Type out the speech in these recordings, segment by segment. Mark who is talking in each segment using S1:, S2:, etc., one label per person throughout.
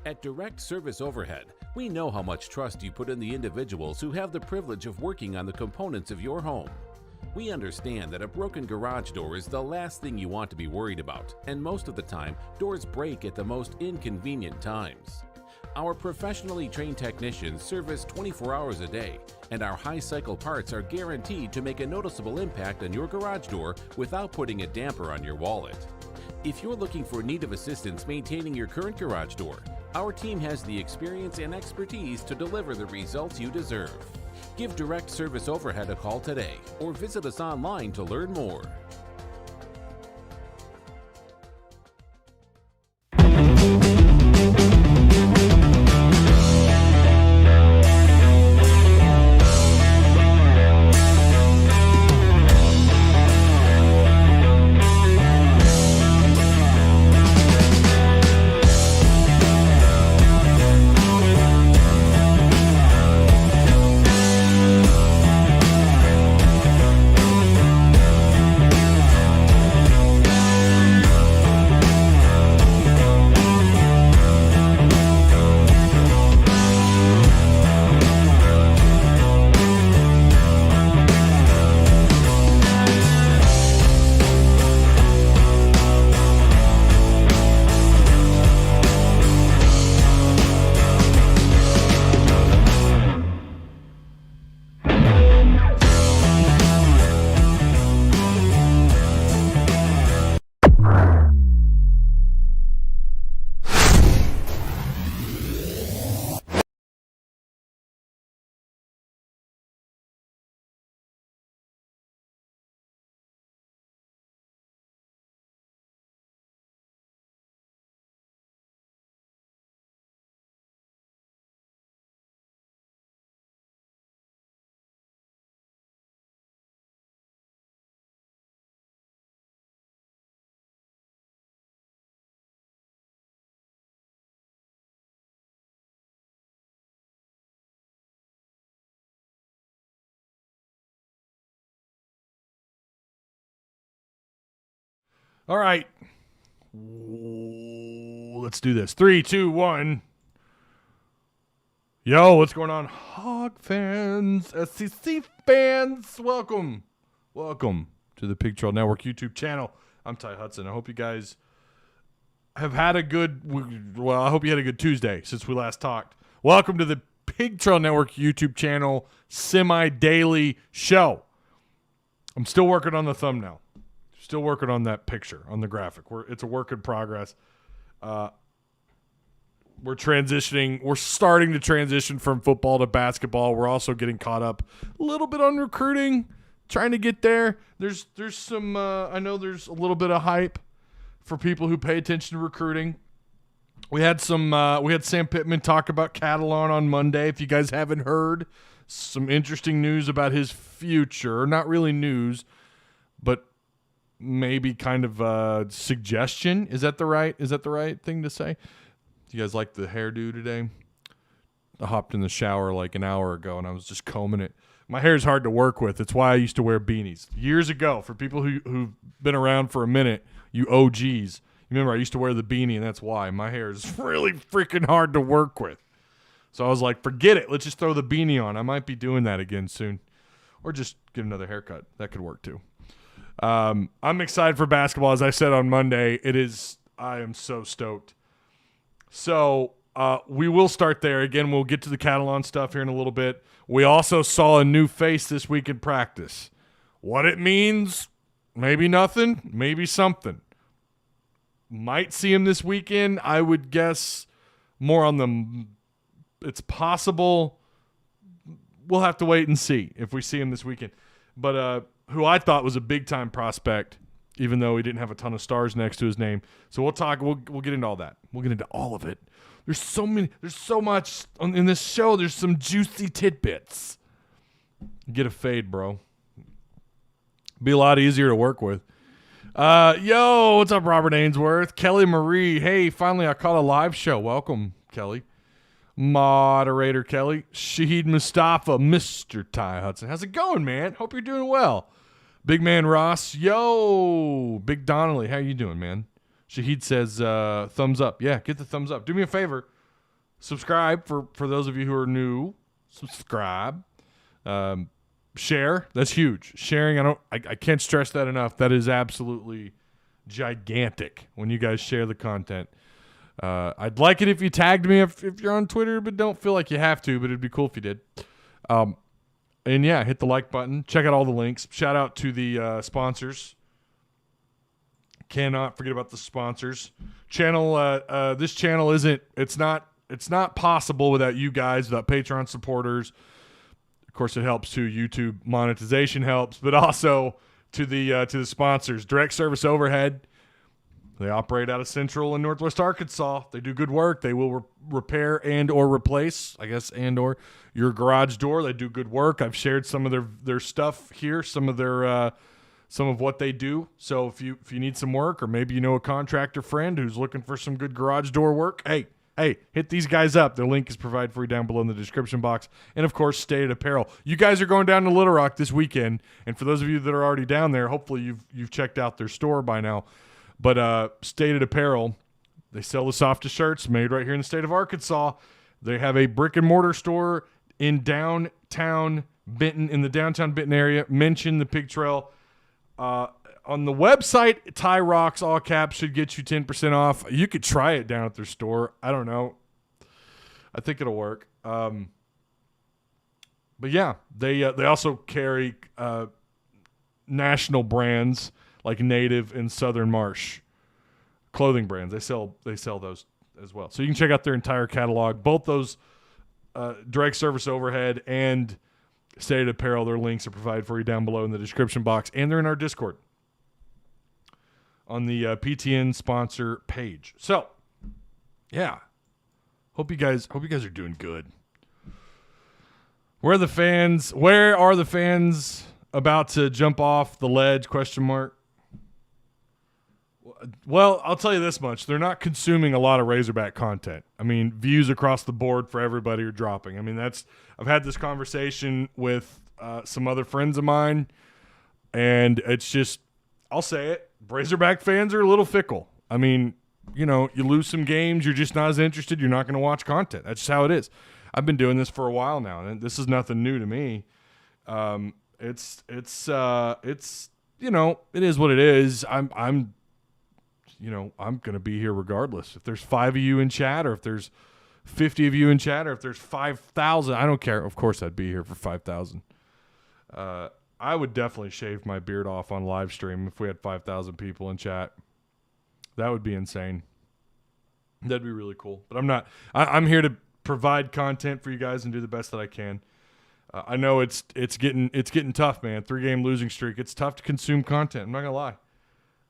S1: At Direct Service Overhead, we know how much trust you put in the individuals who have the privilege of working on the components of your home. We understand that a broken garage door is the last thing you want to be worried about, and most of the time, doors break at the most inconvenient times. Our professionally trained technicians service 24 hours a day, and our high-cycle parts are guaranteed to make a noticeable impact on your garage door without putting a damper on your wallet. If you're looking for need of assistance maintaining your current garage door, our team has the experience and expertise to deliver the results you deserve. Give Direct Service Overhead a call today or visit us online to learn more.
S2: All right. Let's do this. 3, 2, 1. Yo, what's going on? Hog fans, SEC fans, welcome. Welcome to the Pig Trail Network YouTube channel. I'm Ty Hudson. I hope you guys have had a good, I hope you had a good Tuesday since we last talked. Welcome to the Pig Trail Network YouTube channel semi-daily show. I'm still working on the thumbnail. Still working on that picture, on the graphic. It's a work in progress. We're transitioning. We're starting to transition from football to basketball. We're also getting caught up a little bit on recruiting, trying to get there. There's some, I know there's a little bit of hype for people who pay attention to recruiting. We had Sam Pittman talk about Catalon on Monday. If you guys haven't heard, some interesting news about his future. Not really news, but maybe kind of a suggestion. Is that the right thing to say? Do you guys like the hairdo today? I hopped in the shower like an hour ago and I was just combing it. My hair is hard to work with. It's why I used to wear beanies. Years ago, for people who've been around for a minute, you OGs, you remember I used to wear the beanie, and that's why. My hair is really freaking hard to work with. So I was like, forget it. Let's just throw the beanie on. I might be doing that again soon. Or just get another haircut. That could work too. I'm excited for basketball. As I said on Monday, I am so stoked. So we will start there. Again, we'll get to the Catalon stuff here in a little bit. We also saw a new face this week in practice. What it means, maybe nothing, maybe something. Might see him this weekend. I would guess more on the it's possible. We'll have to wait and see if we see him this weekend. But who I thought was a big-time prospect, even though he didn't have a ton of stars next to his name. So we'll talk. We'll get into all that. We'll get into all of it. There's so much in this show. There's some juicy tidbits. Get a fade, bro. Be a lot easier to work with. Yo, what's up, Robert Ainsworth? Kelly Marie. Hey, finally I caught a live show. Welcome, Kelly. Moderator Kelly. Shahid Mustafa, Mr. Ty Hudson. How's it going, man? Hope you're doing well. Big man Ross. Yo, Big Donnelly. How you doing, man? Shahid says thumbs up. Yeah, get the thumbs up. Do me a favor. Subscribe for those of you who are new. Subscribe. Share. That's huge. Sharing, I can't stress that enough. That is absolutely gigantic when you guys share the content. I'd like it if you tagged me if you're on Twitter, but don't feel like you have to, but it'd be cool if you did. And yeah, hit the like button. Check out all the links. Shout out to the sponsors. Cannot forget about the sponsors. This channel it's not possible without you guys, without Patreon supporters. Of course, it helps too. YouTube monetization helps, but also to the sponsors. Direct Service Overhead. They operate out of Central and Northwest Arkansas. They do good work. They will repair and or replace, I guess, and or your garage door. They do good work. I've shared some of their stuff here, some of what they do. So if you need some work, or maybe you know a contractor friend who's looking for some good garage door work, hey, hit these guys up. Their link is provided for you down below in the description box. And, of course, Stated Apparel. You guys are going down to Little Rock this weekend, and for those of you that are already down there, hopefully you've checked out their store by now. But Stated Apparel, they sell the softest shirts made right here in the state of Arkansas. They have a brick-and-mortar store in downtown Benton, in the downtown Benton area. Mention the Pig Trail. On the website, Tie Rocks, all caps, should get you 10% off. You could try it down at their store. I don't know. I think it'll work. But yeah, they also carry national brands like Native and Southern Marsh clothing brands. They sell those as well. So you can check out their entire catalog. Both those Direct Service Overhead and Stated Apparel, their links are provided for you down below in the description box, and they're in our Discord on the PTN sponsor page. So, yeah, hope you guys are doing good. Where are the fans about to jump off the ledge? ? Well, I'll tell you this much: they're not consuming a lot of Razorback content. I mean, views across the board for everybody are dropping. I mean, I've had this conversation with some other friends of mine, and it's just, I'll say it: Razorback fans are a little fickle. I mean, you lose some games, you're just not as interested. You're not going to watch content. That's just how it is. I've been doing this for a while now, and this is nothing new to me. It's it is what it is. I'm going to be here regardless. If there's 5 of you in chat, or if there's 50 of you in chat, or if there's 5,000, I don't care. Of course, I'd be here for 5,000. I would definitely shave my beard off on live stream if we had 5,000 people in chat. That would be insane. That'd be really cool. But I'm not. I'm here to provide content for you guys and do the best that I can. I know it's getting tough, man. 3-game losing streak. It's tough to consume content. I'm not gonna lie.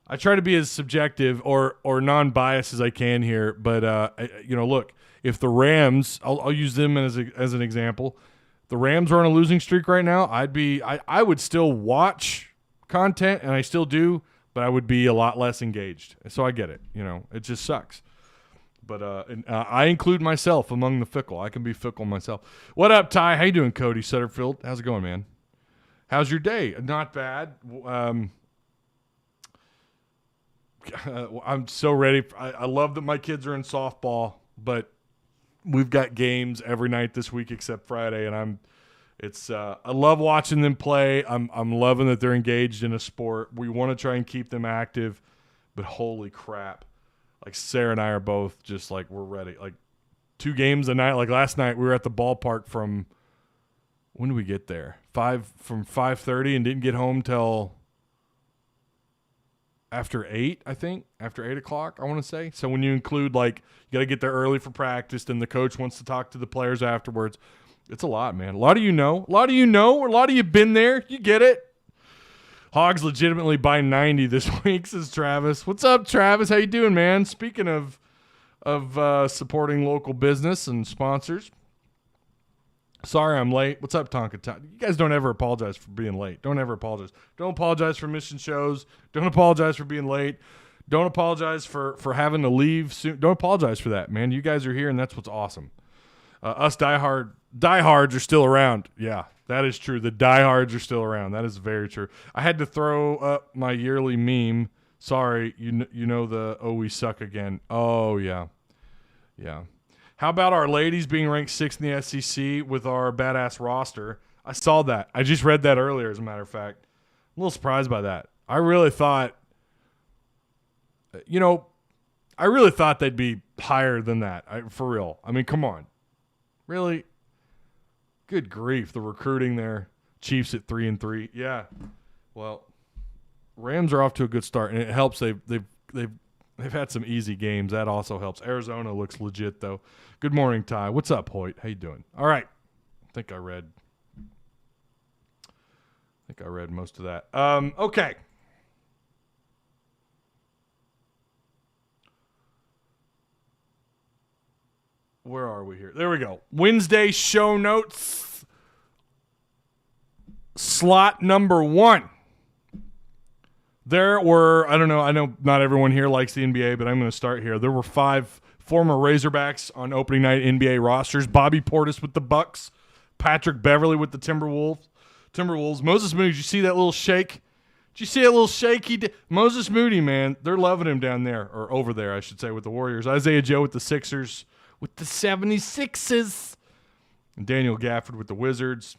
S2: I try to be as subjective or non-biased as I can here, but look, if the Rams, I'll use them as an example. If the Rams are on a losing streak right now, I would still watch content, and I still do, but I would be a lot less engaged. So I get it. It just sucks. But I include myself among the fickle. I can be fickle myself. What up, Ty? How you doing, Cody Sutterfield? How's it going, man? How's your day? Not bad. I'm so ready. I love that my kids are in softball, but we've got games every night this week except Friday, and I love watching them play. I'm loving that they're engaged in a sport. We want to try and keep them active, but holy crap. Like, Sarah and I are both just like, we're ready. Like, 2 games a night. Like, last night we were at the ballpark from, when did we get there? 5:30 and didn't get home till after 8, I think. After 8 o'clock, I want to say. So when you include, like, you got to get there early for practice, then the coach wants to talk to the players afterwards. It's a lot, man. A lot of you know. A lot of you been there. You get it. Hogs legitimately by 90 this week, says Travis. What's up, Travis? How you doing, man? Speaking of supporting local business and sponsors. Sorry I'm late. What's up, Tonka? You guys don't ever apologize for being late. Don't ever apologize. Don't apologize for missing shows. Don't apologize for being late. Don't apologize for having to leave soon. Don't apologize for that, man. You guys are here, and that's what's awesome. Us diehards are still around. Yeah, that is true. The diehards are still around. That is very true. I had to throw up my yearly meme. Sorry, you know the "oh, we suck again." Oh, yeah. Yeah. How about our ladies being ranked 6th in the SEC with our badass roster? I saw that. I just read that earlier, as a matter of fact. I'm a little surprised by that. I really thought they'd be higher than that. For real. I mean, come on. Really? Good grief. The recruiting there. Chiefs at 3-3. Yeah. Well, Rams are off to a good start, and it helps they've had some easy games. That also helps. Arizona looks legit, though. Good morning, Ty. What's up, Hoyt? How you doing? All right. I think I read most of that. Okay. Where are we here? There we go. Wednesday show notes. Slot number 1. There were, I know not everyone here likes the NBA, but I'm going to start here. There were 5 former Razorbacks on opening night NBA rosters. Bobby Portis with the Bucks. Patrick Beverley with the Timberwolves. Moses Moody, did you see that little shake? Did you see that little shake he did? Moses Moody, man, they're loving him down there, or over there, I should say, with the Warriors. Isaiah Joe with the Sixers, with the 76ers. And Daniel Gafford with the Wizards.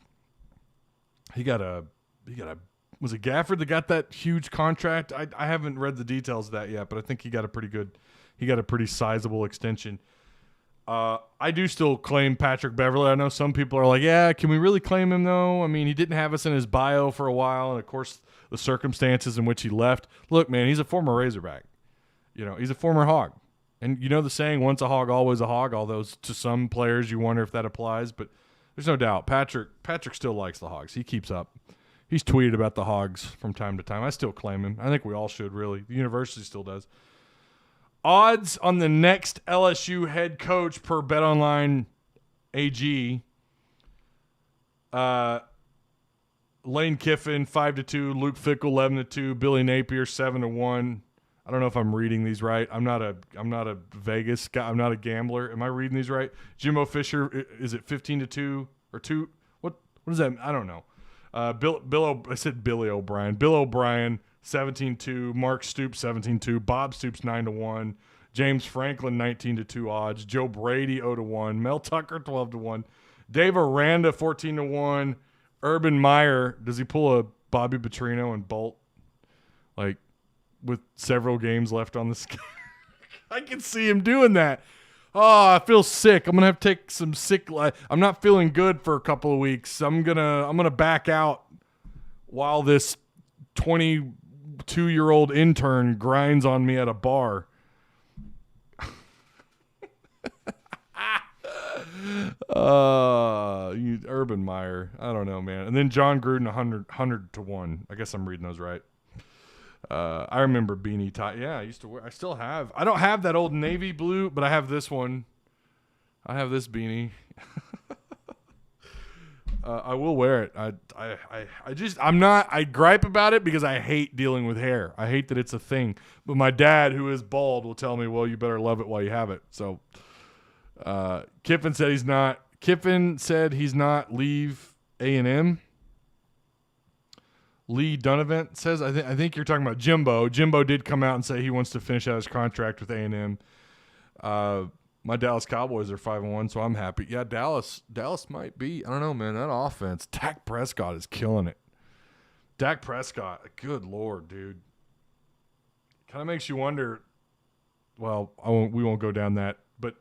S2: Was it Gafford that got that huge contract? I haven't read the details of that yet, but I think he got a pretty sizable extension. I do still claim Patrick Beverley. I know some people are like, yeah, can we really claim him though? I mean, he didn't have us in his bio for a while, and of course the circumstances in which he left. Look, man, he's a former Razorback. He's a former Hog. And you know the saying, once a Hog, always a Hog, although to some players you wonder if that applies, but there's no doubt. Patrick still likes the Hogs. He keeps up. He's tweeted about the Hogs from time to time. I still claim him. I think we all should, really. The university still does. Odds on the next LSU head coach per BetOnline AG. Lane Kiffin 5-2, Luke Fickell 11-2, Billy Napier 7-1. I don't know if I'm reading these right. I'm not a Vegas guy. I'm not a gambler. Am I reading these right? Jimbo Fisher, is it 15-2 or 2? What does that mean? I don't know. I said Billy O'Brien. Bill O'Brien 17-2, Mark Stoops 17-2, Bob Stoops 9-1, James Franklin 19-2 odds, Joe Brady 0-1, Mel Tucker 12-1, Dave Aranda 14-1, Urban Meyer, does he pull a Bobby Petrino and bolt like with several games left on the schedule? I can see him doing that. Oh, I feel sick. I'm gonna have to take some sick. I'm not feeling good for a couple of weeks. I'm gonna back out while this 22-year-old intern grinds on me at a bar. Urban Meyer. I don't know, man. And then John Gruden 100-1. I guess I'm reading those right. I remember beanie tie. Yeah, I used to wear. I still have. I don't have that old navy blue, but I have this one. I have this beanie. I will wear it. I gripe about it because I hate dealing with hair. I hate that it's a thing. But my dad, who is bald, will tell me, well, you better love it while you have it. So Kiffin said he's not. Kiffin said he's not. Leave A&M. Lee Donovan says, I think you're talking about Jimbo. Jimbo did come out and say he wants to finish out his contract with A&M. My Dallas Cowboys are 5-1, so I'm happy. Yeah, Dallas might be. I don't know, man. That offense, Dak Prescott is killing it. Dak Prescott, good Lord, dude. Kind of makes you wonder. Well, we won't go down that, but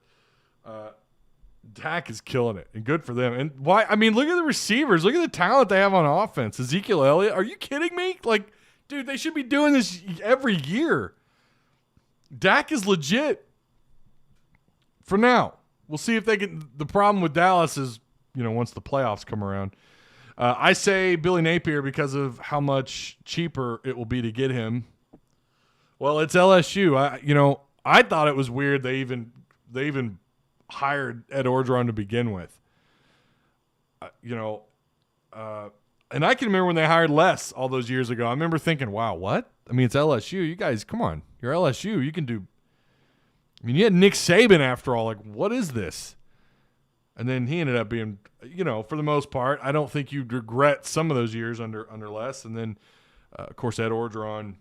S2: Dak is killing it, and good for them. And why? I mean, look at the receivers. Look at the talent they have on offense. Ezekiel Elliott. Are you kidding me? Like, dude, they should be doing this every year. Dak is legit. For now, we'll see if they can. The problem with Dallas is, once the playoffs come around. I say Billy Napier because of how much cheaper it will be to get him. Well, it's LSU. I thought it was weird they even hired Ed Orgeron to begin with. And I can remember when they hired Les all those years ago. I remember thinking, wow, what? I mean, it's LSU. You guys, come on. You're LSU. You can do. I mean, you had Nick Saban after all. Like, what is this? And then he ended up being, for the most part, I don't think you'd regret some of those years under Les. And then, of course, Ed Orgeron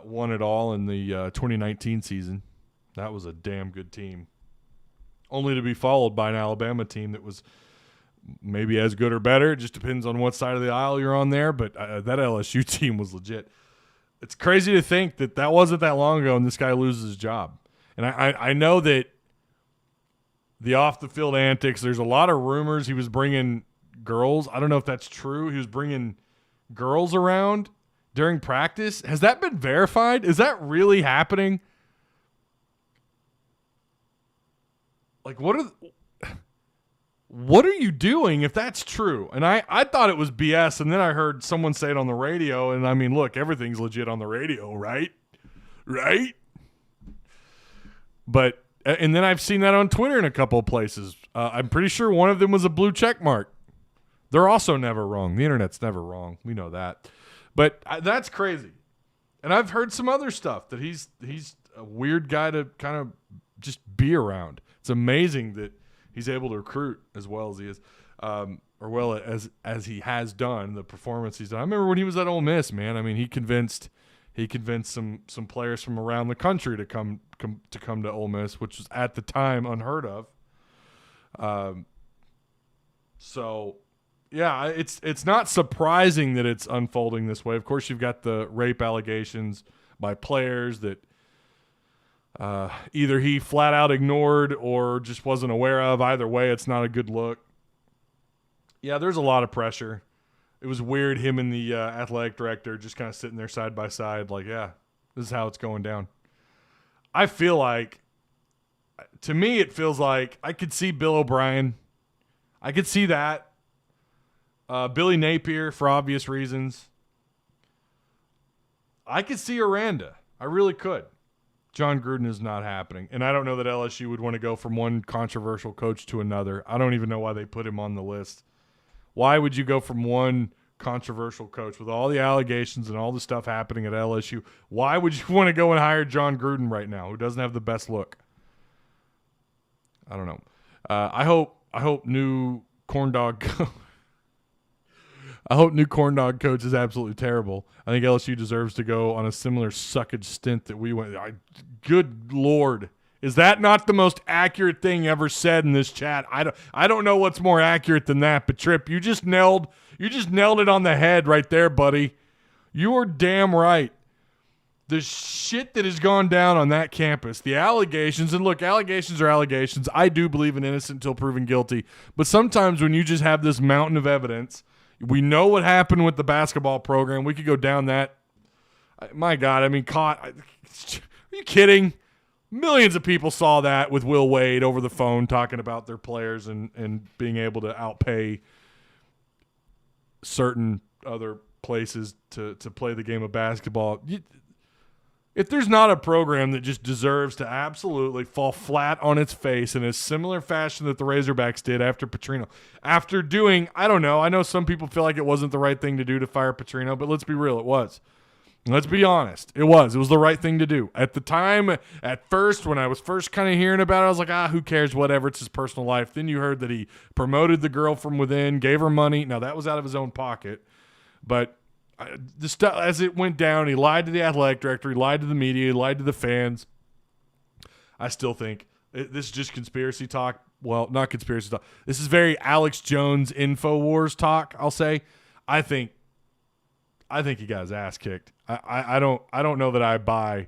S2: won it all in the 2019 season. That was a damn good team. only to be followed by an Alabama team that was maybe as good or better. It just depends on what side of the aisle you're on there, but that LSU team was legit. It's crazy to think that wasn't that long ago and this guy loses his job. And I know that the off-the-field antics, there's a lot of rumors he was bringing girls. I don't know if that's true. He was bringing girls around during practice. Has that been verified? Is that really happening? Like, what are you doing if that's true? And I thought it was BS, and then I heard someone say it on the radio, and I mean, look, everything's legit on the radio, right? Right? But, and then I've seen that on Twitter in a couple of places. I'm pretty sure one of them was a blue check mark. They're also never wrong. The internet's never wrong. We know that. But that's crazy. And I've heard some other stuff that he's a weird guy to kind of just be around. It's amazing that he's able to recruit as well as he is, or well as he has done, the performance he's done. I remember when he was at Ole Miss, man. I mean, he convinced some players from around the country to come to Ole Miss, which was at the time unheard of. So yeah, it's not surprising that it's unfolding this way. Of course, you've got the rape allegations by players that either he flat out ignored or just wasn't aware of. Either way, it's not a good look. Yeah, there's a lot of pressure. It was weird, him and the athletic director just kind of sitting there side by side like, yeah, this is how it's going down. I feel like, to me, it feels like I could see Bill O'Brien. I could see that. Billy Napier, for obvious reasons. I could see Aranda. I really could. John Gruden is not happening. And I don't know that LSU would want to go from one controversial coach to another. I don't even know why they put him on the list. Why would you go from one controversial coach with all the allegations and all the stuff happening at LSU? Why would you want to go and hire John Gruden right now, who doesn't have the best look? I don't know. I hope new corn dog I hope new corn dog coach is absolutely terrible. I think LSU deserves to go on a similar suckage stint that we went. Good Lord. Is that not the most accurate thing ever said in this chat? I don't know what's more accurate than that, but Tripp, you just nailed it on the head right there, buddy. You are damn right. The shit that has gone down on that campus, the allegations, and look, allegations are allegations. I do believe in innocent until proven guilty, but sometimes when you just have this mountain of evidence, we know what happened with the basketball program. We could go down that. My God, I mean, are you kidding? Millions of people saw that with Will Wade over the phone talking about their players and being able to outpay certain other places to play the game of basketball. If there's not a program that just deserves to absolutely fall flat on its face in a similar fashion that the Razorbacks did after Petrino, after doing, I don't know, I know some people feel like it wasn't the right thing to do to fire Petrino, but let's be real, it was. Let's be honest. It was the right thing to do. At the time, at first, when I was first kind of hearing about it, I was like, who cares, whatever, it's his personal life. Then you heard that he promoted the girl from within, gave her money. Now, that was out of his own pocket, but the stuff as it went down, he lied to the athletic director, he lied to the media, he lied to the fans. I still think this is just conspiracy talk. Well, not conspiracy talk. This is very Alex Jones InfoWars talk, I'll say. I think he got his ass kicked. I don't know that I buy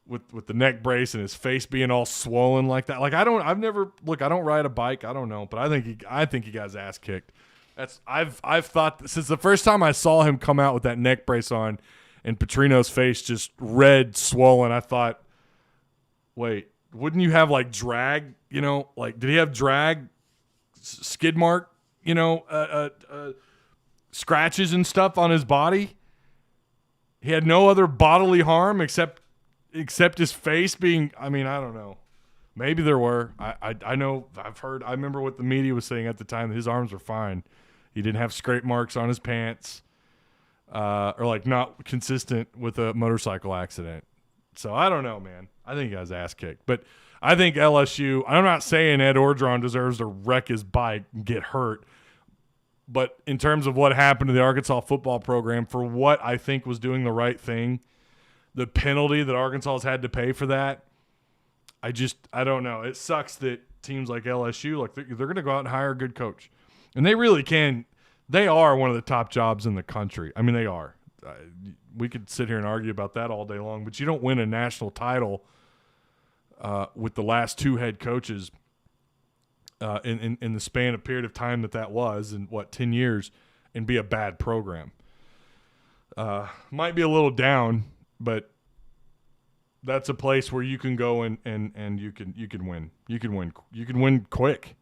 S2: with the neck brace and his face being all swollen like that. Like I don't ride a bike. I don't know, but I think he got his ass kicked. I've thought since the first time I saw him come out with that neck brace on and Petrino's face just red, swollen, I thought, wait, wouldn't you have like drag, like did he have drag, skid mark, scratches and stuff on his body? He had no other bodily harm except his face being, I don't know. Maybe there were. I know, I remember what the media was saying at the time, that his arms were fine. He didn't have scrape marks on his pants, or like not consistent with a motorcycle accident. So I don't know, man. I think he got his ass kicked. But I think LSU, I'm not saying Ed Orgeron deserves to wreck his bike and get hurt. But in terms of what happened to the Arkansas football program, for what I think was doing the right thing, the penalty that Arkansas has had to pay for that, I don't know. It sucks that teams like LSU, like they're going to go out and hire a good coach. And they really can. They are one of the top jobs in the country. I mean, they are. We could sit here and argue about that all day long, but you don't win a national title with the last 2 head coaches in the span of period of time that was, in 10 years, and be a bad program. Might be a little down, but that's a place where you can go and you can win. You can win quick.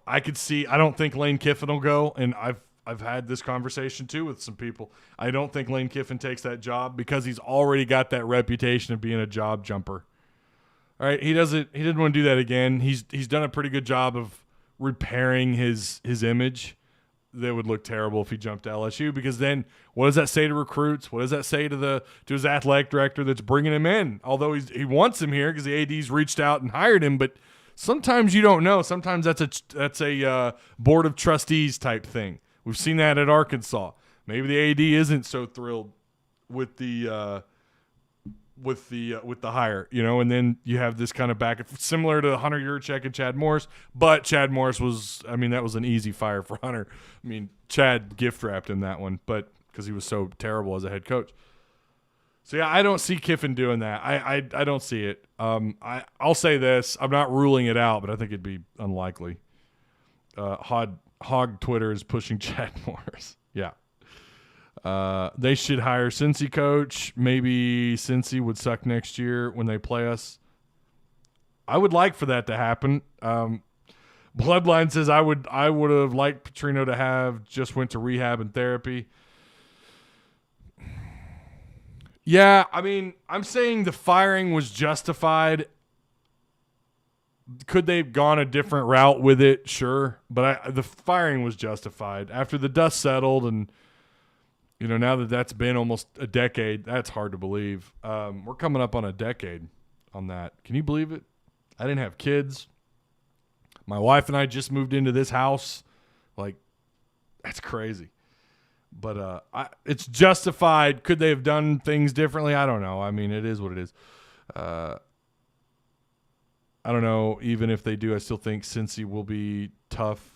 S2: I could see. I don't think Lane Kiffin will go, and I've had this conversation too with some people. I don't think Lane Kiffin takes that job because he's already got that reputation of being a job jumper. All right, he didn't want to do that again. He's done a pretty good job of repairing his image. That would look terrible if he jumped to LSU, because then what does that say to recruits? What does that say to his athletic director that's bringing him in? Although he wants him here because the AD's reached out and hired him, but sometimes you don't know. Sometimes that's a board of trustees type thing. We've seen that at Arkansas. Maybe the AD isn't so thrilled with the hire, and then you have this kind of back, similar to Hunter Yurchek and Chad Morris, but Chad Morris that was an easy fire for Hunter. Chad gift wrapped in that one, but because he was so terrible as a head coach. So yeah, I don't see Kiffin doing that. I don't see it. I'll say this: I'm not ruling it out, but I think it'd be unlikely. Hog Twitter is pushing Chad Morris. Yeah. They should hire Cincy coach. Maybe Cincy would suck next year when they play us. I would like for that to happen. Bloodline says I would have liked Petrino to have just went to rehab and therapy. Yeah, I'm saying the firing was justified. Could they have gone a different route with it? Sure. But the firing was justified. After the dust settled and, now that's been almost a decade, that's hard to believe. We're coming up on a decade on that. Can you believe it? I didn't have kids. My wife and I just moved into this house. That's crazy. But it's justified. Could they have done things differently? I don't know. It is what it is. I don't know. Even if they do, I still think Cincy will be tough.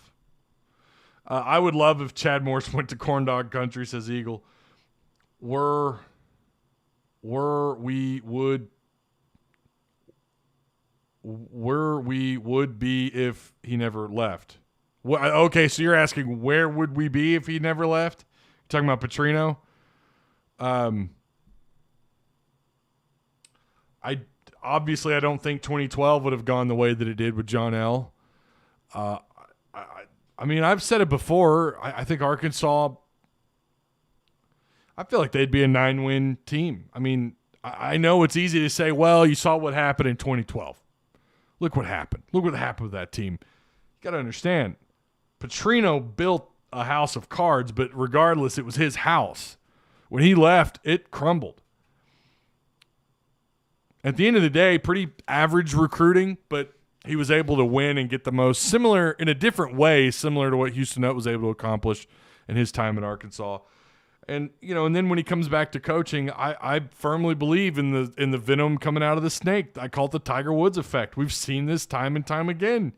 S2: I would love if Chad Morris went to Corn Dog Country, says Eagle. We would be if he never left. Okay, so you're asking where would we be if he never left? You're talking about Petrino? I don't think 2012 would have gone the way that it did with John L. I've said it before. I think Arkansas, I feel like they'd be a 9-win team. I know it's easy to say, well, you saw what happened in 2012. Look what happened. Look what happened with that team. You got to understand, Petrino built a house of cards, but regardless, it was his house. When he left, it crumbled. At the end of the day, pretty average recruiting, but he was able to win and get the most, similar in a different way, similar to what Houston Nutt was able to accomplish in his time at Arkansas. And and then when he comes back to coaching, I firmly believe in the venom coming out of the snake. I call it the Tiger Woods effect. We've seen this time and time again.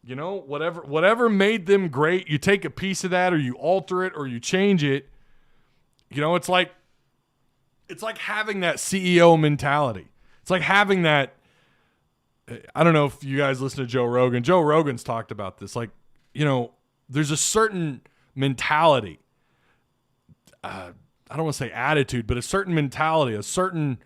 S2: Whatever made them great, you take a piece of that, or you alter it, or you change it. It's like having that CEO mentality. It's like having that. I don't know if you guys listen to Joe Rogan. Joe Rogan's talked about this. There's a certain mentality. I don't want to say attitude, but a certain mentality, a certain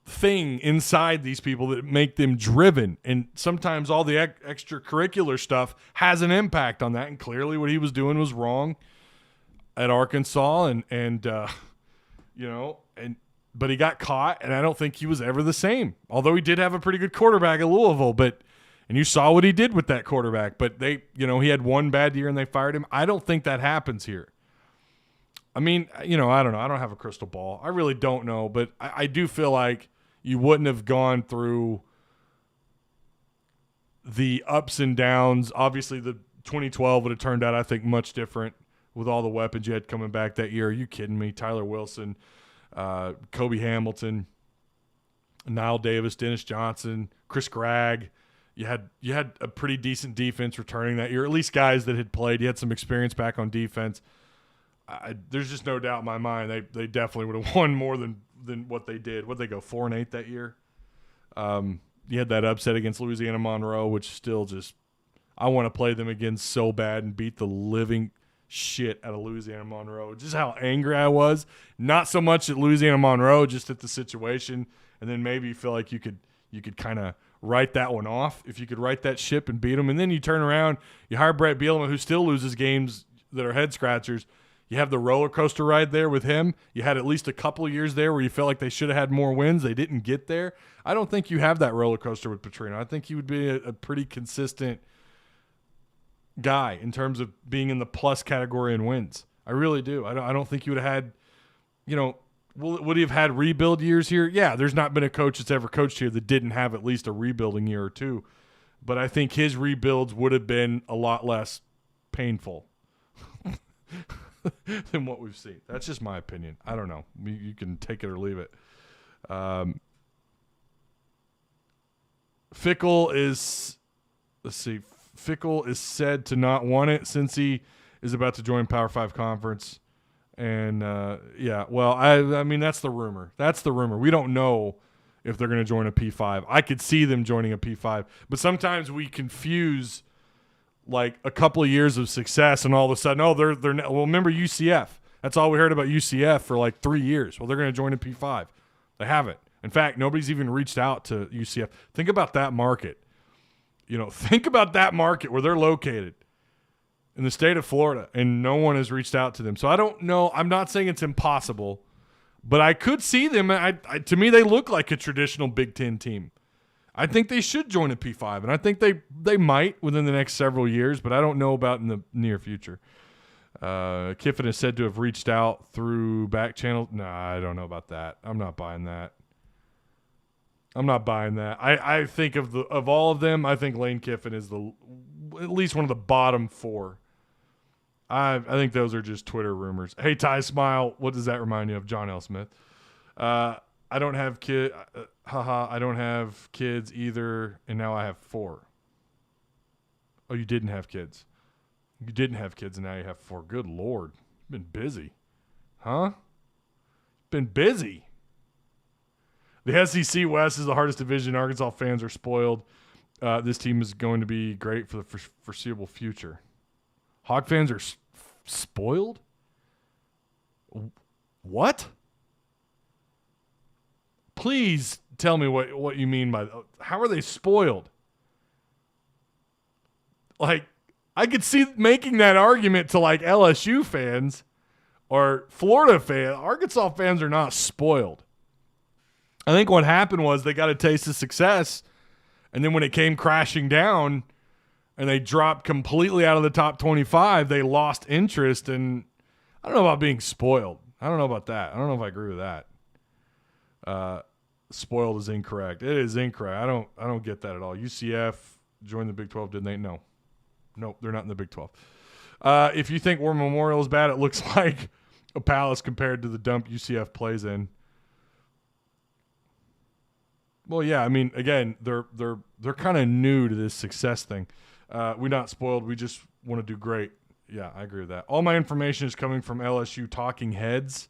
S2: thing inside these people that make them driven. And sometimes all the extracurricular stuff has an impact on that. And clearly what he was doing was wrong at Arkansas. But he got caught, and I don't think he was ever the same. Although he did have a pretty good quarterback at Louisville, and you saw what he did with that quarterback. But he had one bad year and they fired him. I don't think that happens here. I don't know. I don't have a crystal ball. I really don't know, but I do feel like you wouldn't have gone through the ups and downs. Obviously, the 2012 would have turned out, I think, much different with all the weapons you had coming back that year. Are you kidding me? Tyler Wilson, Kobe Hamilton, Niall Davis, Dennis Johnson, Chris Gregg, You had a pretty decent defense returning that year, at least guys that had played. You had some experience back on defense. There's just no doubt in my mind they definitely would have won more than what they did. What'd they go 4-8 that year? You had that upset against Louisiana Monroe, which still just I want to play them again so bad and beat the living shit out of Louisiana Monroe. Just how angry I was. Not so much at Louisiana Monroe, just at the situation. And then maybe you feel like you could kind of write that one off if you could write that ship and beat them. And then you turn around, you hire Brett Bielema, who still loses games that are head scratchers. You have the roller coaster ride there with him. You had at least a couple of years there where you felt like they should have had more wins. They didn't get there. I don't think you have that roller coaster with Petrino. I think he would be a pretty consistent guy in terms of being in the plus category in wins. I really do. I don't think you would have had, would he have had rebuild years here? Yeah, there's not been a coach that's ever coached here that didn't have at least a rebuilding year or two. But I think his rebuilds would have been a lot less painful than what we've seen. That's just my opinion. I don't know. You can take it or leave it. Fickle is said to not want it since he is about to join Power 5 Conference. And, I mean, that's the rumor. We don't know if they're going to join a P5. I could see them joining a P5. But sometimes we confuse, like, a couple of years of success and all of a sudden, they're well, remember UCF. That's all we heard about UCF for, like, 3 years. Well, they're going to join a P5. They haven't. In fact, nobody's even reached out to UCF. Think about that market. Think about that market where they're located in the state of Florida, and no one has reached out to them. So I don't know. I'm not saying it's impossible, but I could see them. To me, they look like a traditional Big Ten team. I think they should join a P5, and I think they might within the next several years, but I don't know about in the near future. Kiffin is said to have reached out through back channels. No, I don't know about that. I'm not buying that. I think of all of them, I think Lane Kiffin is at least one of the bottom four. I think those are just Twitter rumors. Hey, Ty Smile, what does that remind you of? John L. Smith. I don't have I don't have kids either, and now I have 4. Oh, you didn't have kids. You didn't have kids, and now you have 4. Good Lord. You've been busy. Huh? Been busy. The SEC West is the hardest division. Arkansas fans are spoiled. This team is going to be great for the foreseeable future. Hawk fans are spoiled? What? Please tell me what you mean by that. How are they spoiled? Like, I could see making that argument to, like, LSU fans or Florida fans. Arkansas fans are not spoiled. I think what happened was they got a taste of success, and then when it came crashing down and they dropped completely out of the top 25, they lost interest, and I don't know about being spoiled. I don't know about that. I don't know if I agree with that. Spoiled is incorrect. It is incorrect. I don't get that at all. UCF joined the Big 12, didn't they? No. Nope, they're not in the Big 12. If you think War Memorial is bad, it looks like a palace compared to the dump UCF plays in. Well, yeah, I mean, again, they're kind of new to this success thing. We're not spoiled. We just want to do great. Yeah, I agree with that. All my information is coming from LSU Talking Heads.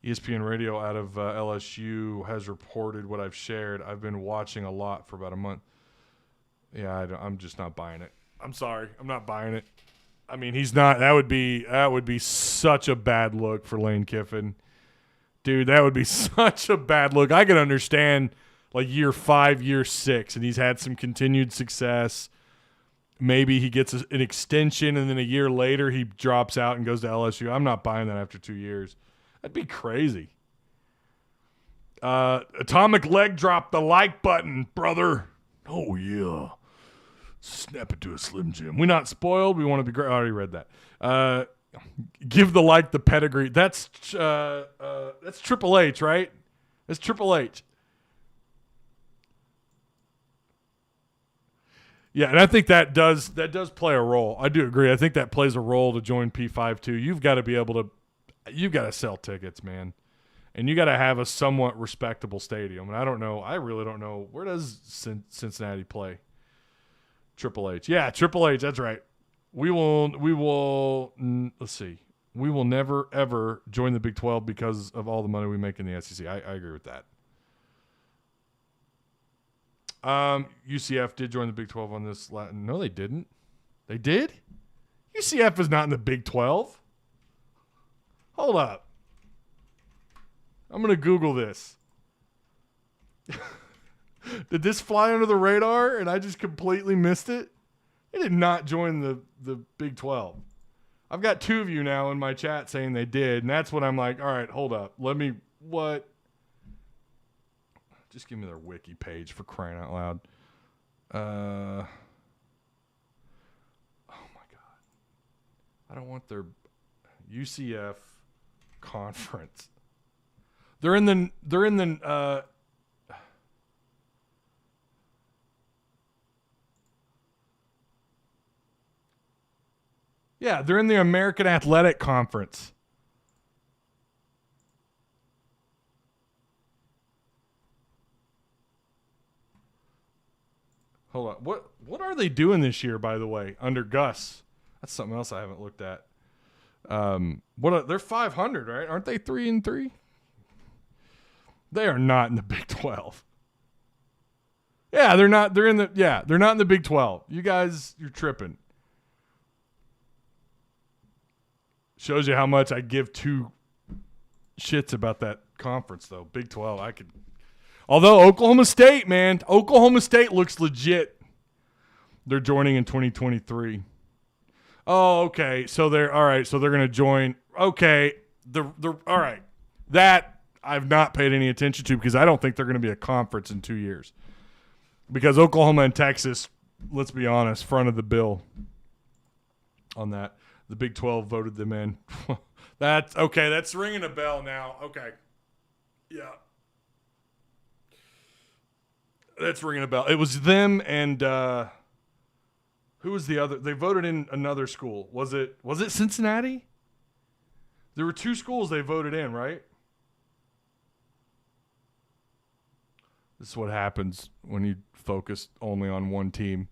S2: ESPN Radio out of LSU has reported what I've shared. I've been watching a lot for about a month. Yeah, I'm just not buying it. I'm sorry. I'm not buying it. I mean, he's not. That would be such a bad look for Lane Kiffin. Dude, that would be such a bad look. I could understand like year 5, year 6, and he's had some continued success. Maybe he gets an extension, and then a year later he drops out and goes to LSU. I'm not buying that after 2 years. That'd be crazy. Atomic Leg drop the like button, brother. Oh, yeah. Snap it to a Slim Jim. We're not spoiled. We want to be great. I already read that. Give the like the pedigree. That's Triple H, right? That's Triple H. Yeah, and I think that does play a role. I do agree. I think that plays a role to join P5 too. You've got to be able to sell tickets, man. And you got to have a somewhat respectable stadium. And I really don't know, where does Cincinnati play? Triple H. Yeah, Triple H. That's right. We will. Let's see. We will never ever join the Big 12 because of all the money we make in the SEC. I agree with that. UCF did join the Big 12 on this. No, they didn't. They did? UCF is not in the Big 12. Hold up. I'm going to Google this. Did this fly under the radar and I just completely missed it? They did not join the Big 12. I've got two of you now in my chat saying they did, and that's when I'm like, all right, hold up. What? Just give me their wiki page for crying out loud. Oh, my God. I don't want their UCF conference. They're in the yeah, they're in the American Athletic Conference. Hold on. What are they doing this year, by the way, under Gus? That's something else I haven't looked at. They're 500, right? Aren't they 3-3? They are not in the Big 12. Yeah, they're not. They're not in the Big 12. You guys, you're tripping. Shows you how much I give two shits about that conference, though. Big 12, I could. Although Oklahoma State, man, Oklahoma State looks legit. They're joining in 2023. Oh, okay. So they're all right. So they're going to join. Okay, they're all right. That I've not paid any attention to because I don't think they're going to be a conference in 2 years. Because Oklahoma and Texas, let's be honest, front of the bill on that. The Big 12 voted them in. That's okay. That's ringing a bell now. Okay. Yeah. That's ringing a bell. It was them and who was the other? They voted in another school. Was it Cincinnati? There were two schools they voted in, right? This is what happens when you focus only on one team.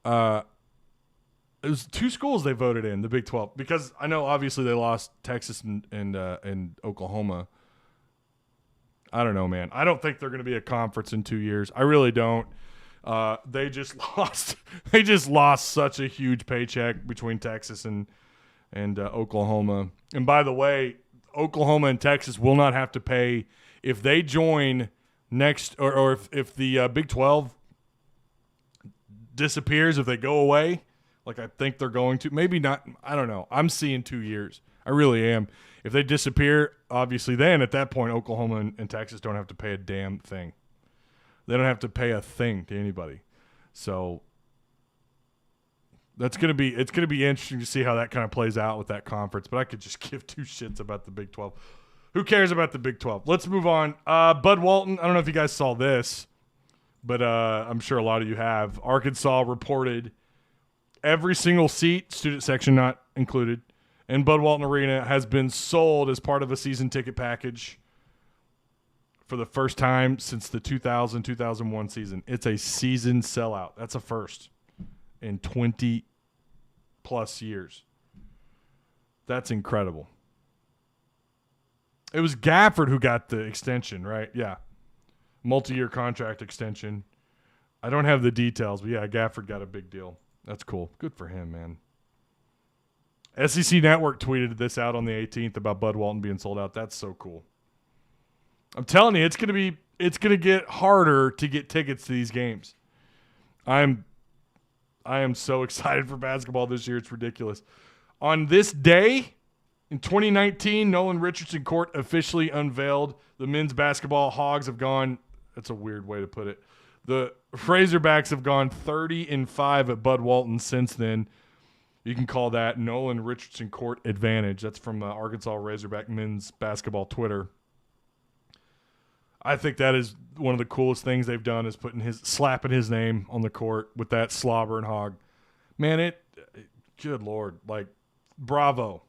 S2: It was two schools they voted in, the Big 12, because I know obviously they lost Texas and Oklahoma. I don't know, man. I don't think they're going to be a conference in 2 years. I really don't. They just lost. They just lost such a huge paycheck between Texas and Oklahoma. And by the way, Oklahoma and Texas will not have to pay if they join next, or if the Big 12 disappears, if they go away. Like I think they're going to. Maybe not. I don't know. I'm seeing 2 years. I really am. If they disappear, obviously then at that point, Oklahoma and Texas don't have to pay a damn thing. They don't have to pay a thing to anybody. So it's gonna be interesting to see how that kind of plays out with that conference. But I could just give two shits about the Big 12. Who cares about the Big 12? Let's move on. Bud Walton. I don't know if you guys saw this, but I'm sure a lot of you have. Arkansas reported every single seat, student section not included, in Bud Walton Arena has been sold as part of a season ticket package for the first time since the 2000-2001 season. It's a season sellout. That's a first in 20-plus years. That's incredible. It was Gafford who got the extension, right? Yeah. Multi-year contract extension. I don't have the details, but yeah, Gafford got a big deal. That's cool. Good for him, man. SEC Network tweeted this out on the 18th about Bud Walton being sold out. That's so cool. I'm telling you, it's gonna get harder to get tickets to these games. I am so excited for basketball this year. It's ridiculous. On this day in 2019, Nolan Richardson Court officially unveiled. The men's basketball Hogs have gone. That's a weird way to put it. The Razorbacks have gone 30-5 at Bud Walton since then. You can call that Nolan Richardson Court advantage. That's from Arkansas Razorback men's basketball Twitter. I think that is one of the coolest things they've done is slapping his name on the court with that slobber and hog. Man, good Lord, like bravo.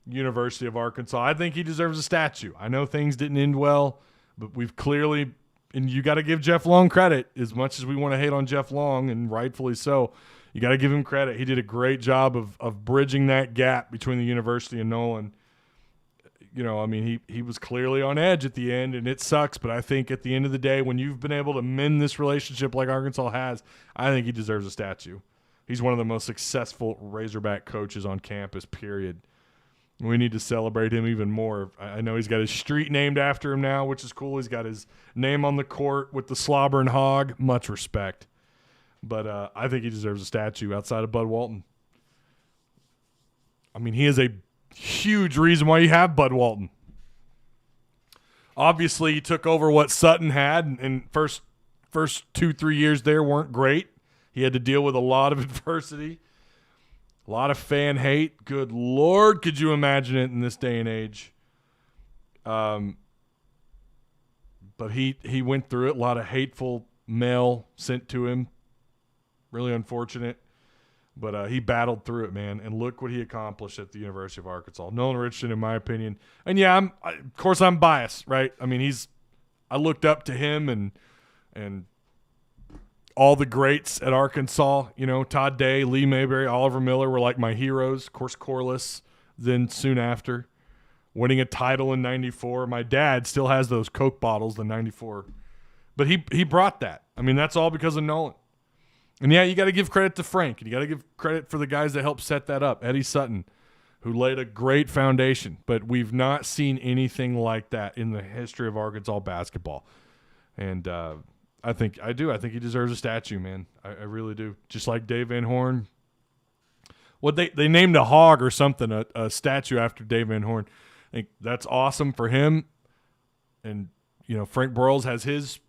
S2: University of Arkansas. I think he deserves a statue. I know things didn't end well, but we've clearly you got to give Jeff Long credit as much as we want to hate on Jeff Long, and rightfully so. You got to give him credit. He did a great job of bridging that gap between the university and Nolan. I mean, he was clearly on edge at the end, and it sucks. But I think at the end of the day, when you've been able to mend this relationship like Arkansas has, I think he deserves a statue. He's one of the most successful Razorback coaches on campus, period. We need to celebrate him even more. I know he's got his street named after him now, which is cool. He's got his name on the court with the slobbering hog. Much respect. But I think he deserves a statue outside of Bud Walton. I mean, he is a huge reason why you have Bud Walton. Obviously, he took over what Sutton had, and first 2-3 years there weren't great. He had to deal with a lot of adversity, a lot of fan hate. Good Lord, could you imagine it in this day and age? But he went through it. A lot of hateful mail sent to him. Really unfortunate. But he battled through it, man. And look what he accomplished at the University of Arkansas. Nolan Richardson, in my opinion. And, yeah, of course I'm biased, right? I mean, I looked up to him and all the greats at Arkansas. Todd Day, Lee Mayberry, Oliver Miller were like my heroes. Of course, Corliss then soon after. Winning a title in 94. My dad still has those Coke bottles, the 94. But he brought that. I mean, that's all because of Nolan. And, yeah, you got to give credit to Frank. And you got to give credit for the guys that helped set that up. Eddie Sutton, who laid a great foundation. But we've not seen anything like that in the history of Arkansas basketball. And I think he deserves a statue, man. I really do. Just like Dave Van Horn. Well, they named a hog or something, a statue after Dave Van Horn. I think that's awesome for him. And, Frank Broyles has his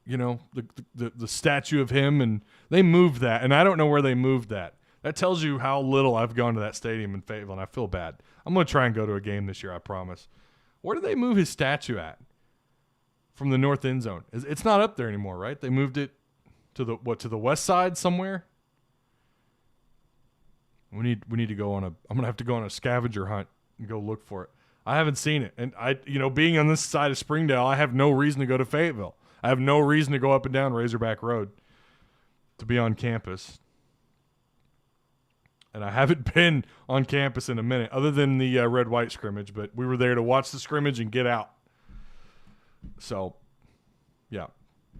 S2: the statue of him, and they moved that, and I don't know where they moved that. That tells you how little I've gone to that stadium in Fayetteville, and I feel bad. I'm going to try and go to a game this year, I promise. Where did they move his statue at? From the north end zone. It's not up there anymore, right? They moved it to the west side somewhere? We need to go on I'm going to have to go on a scavenger hunt and go look for it. I haven't seen it. And being on this side of Springdale, I have no reason to go to Fayetteville. I have no reason to go up and down Razorback Road to be on campus. And I haven't been on campus in a minute, other than the red-white scrimmage. But we were there to watch the scrimmage and get out. So, yeah,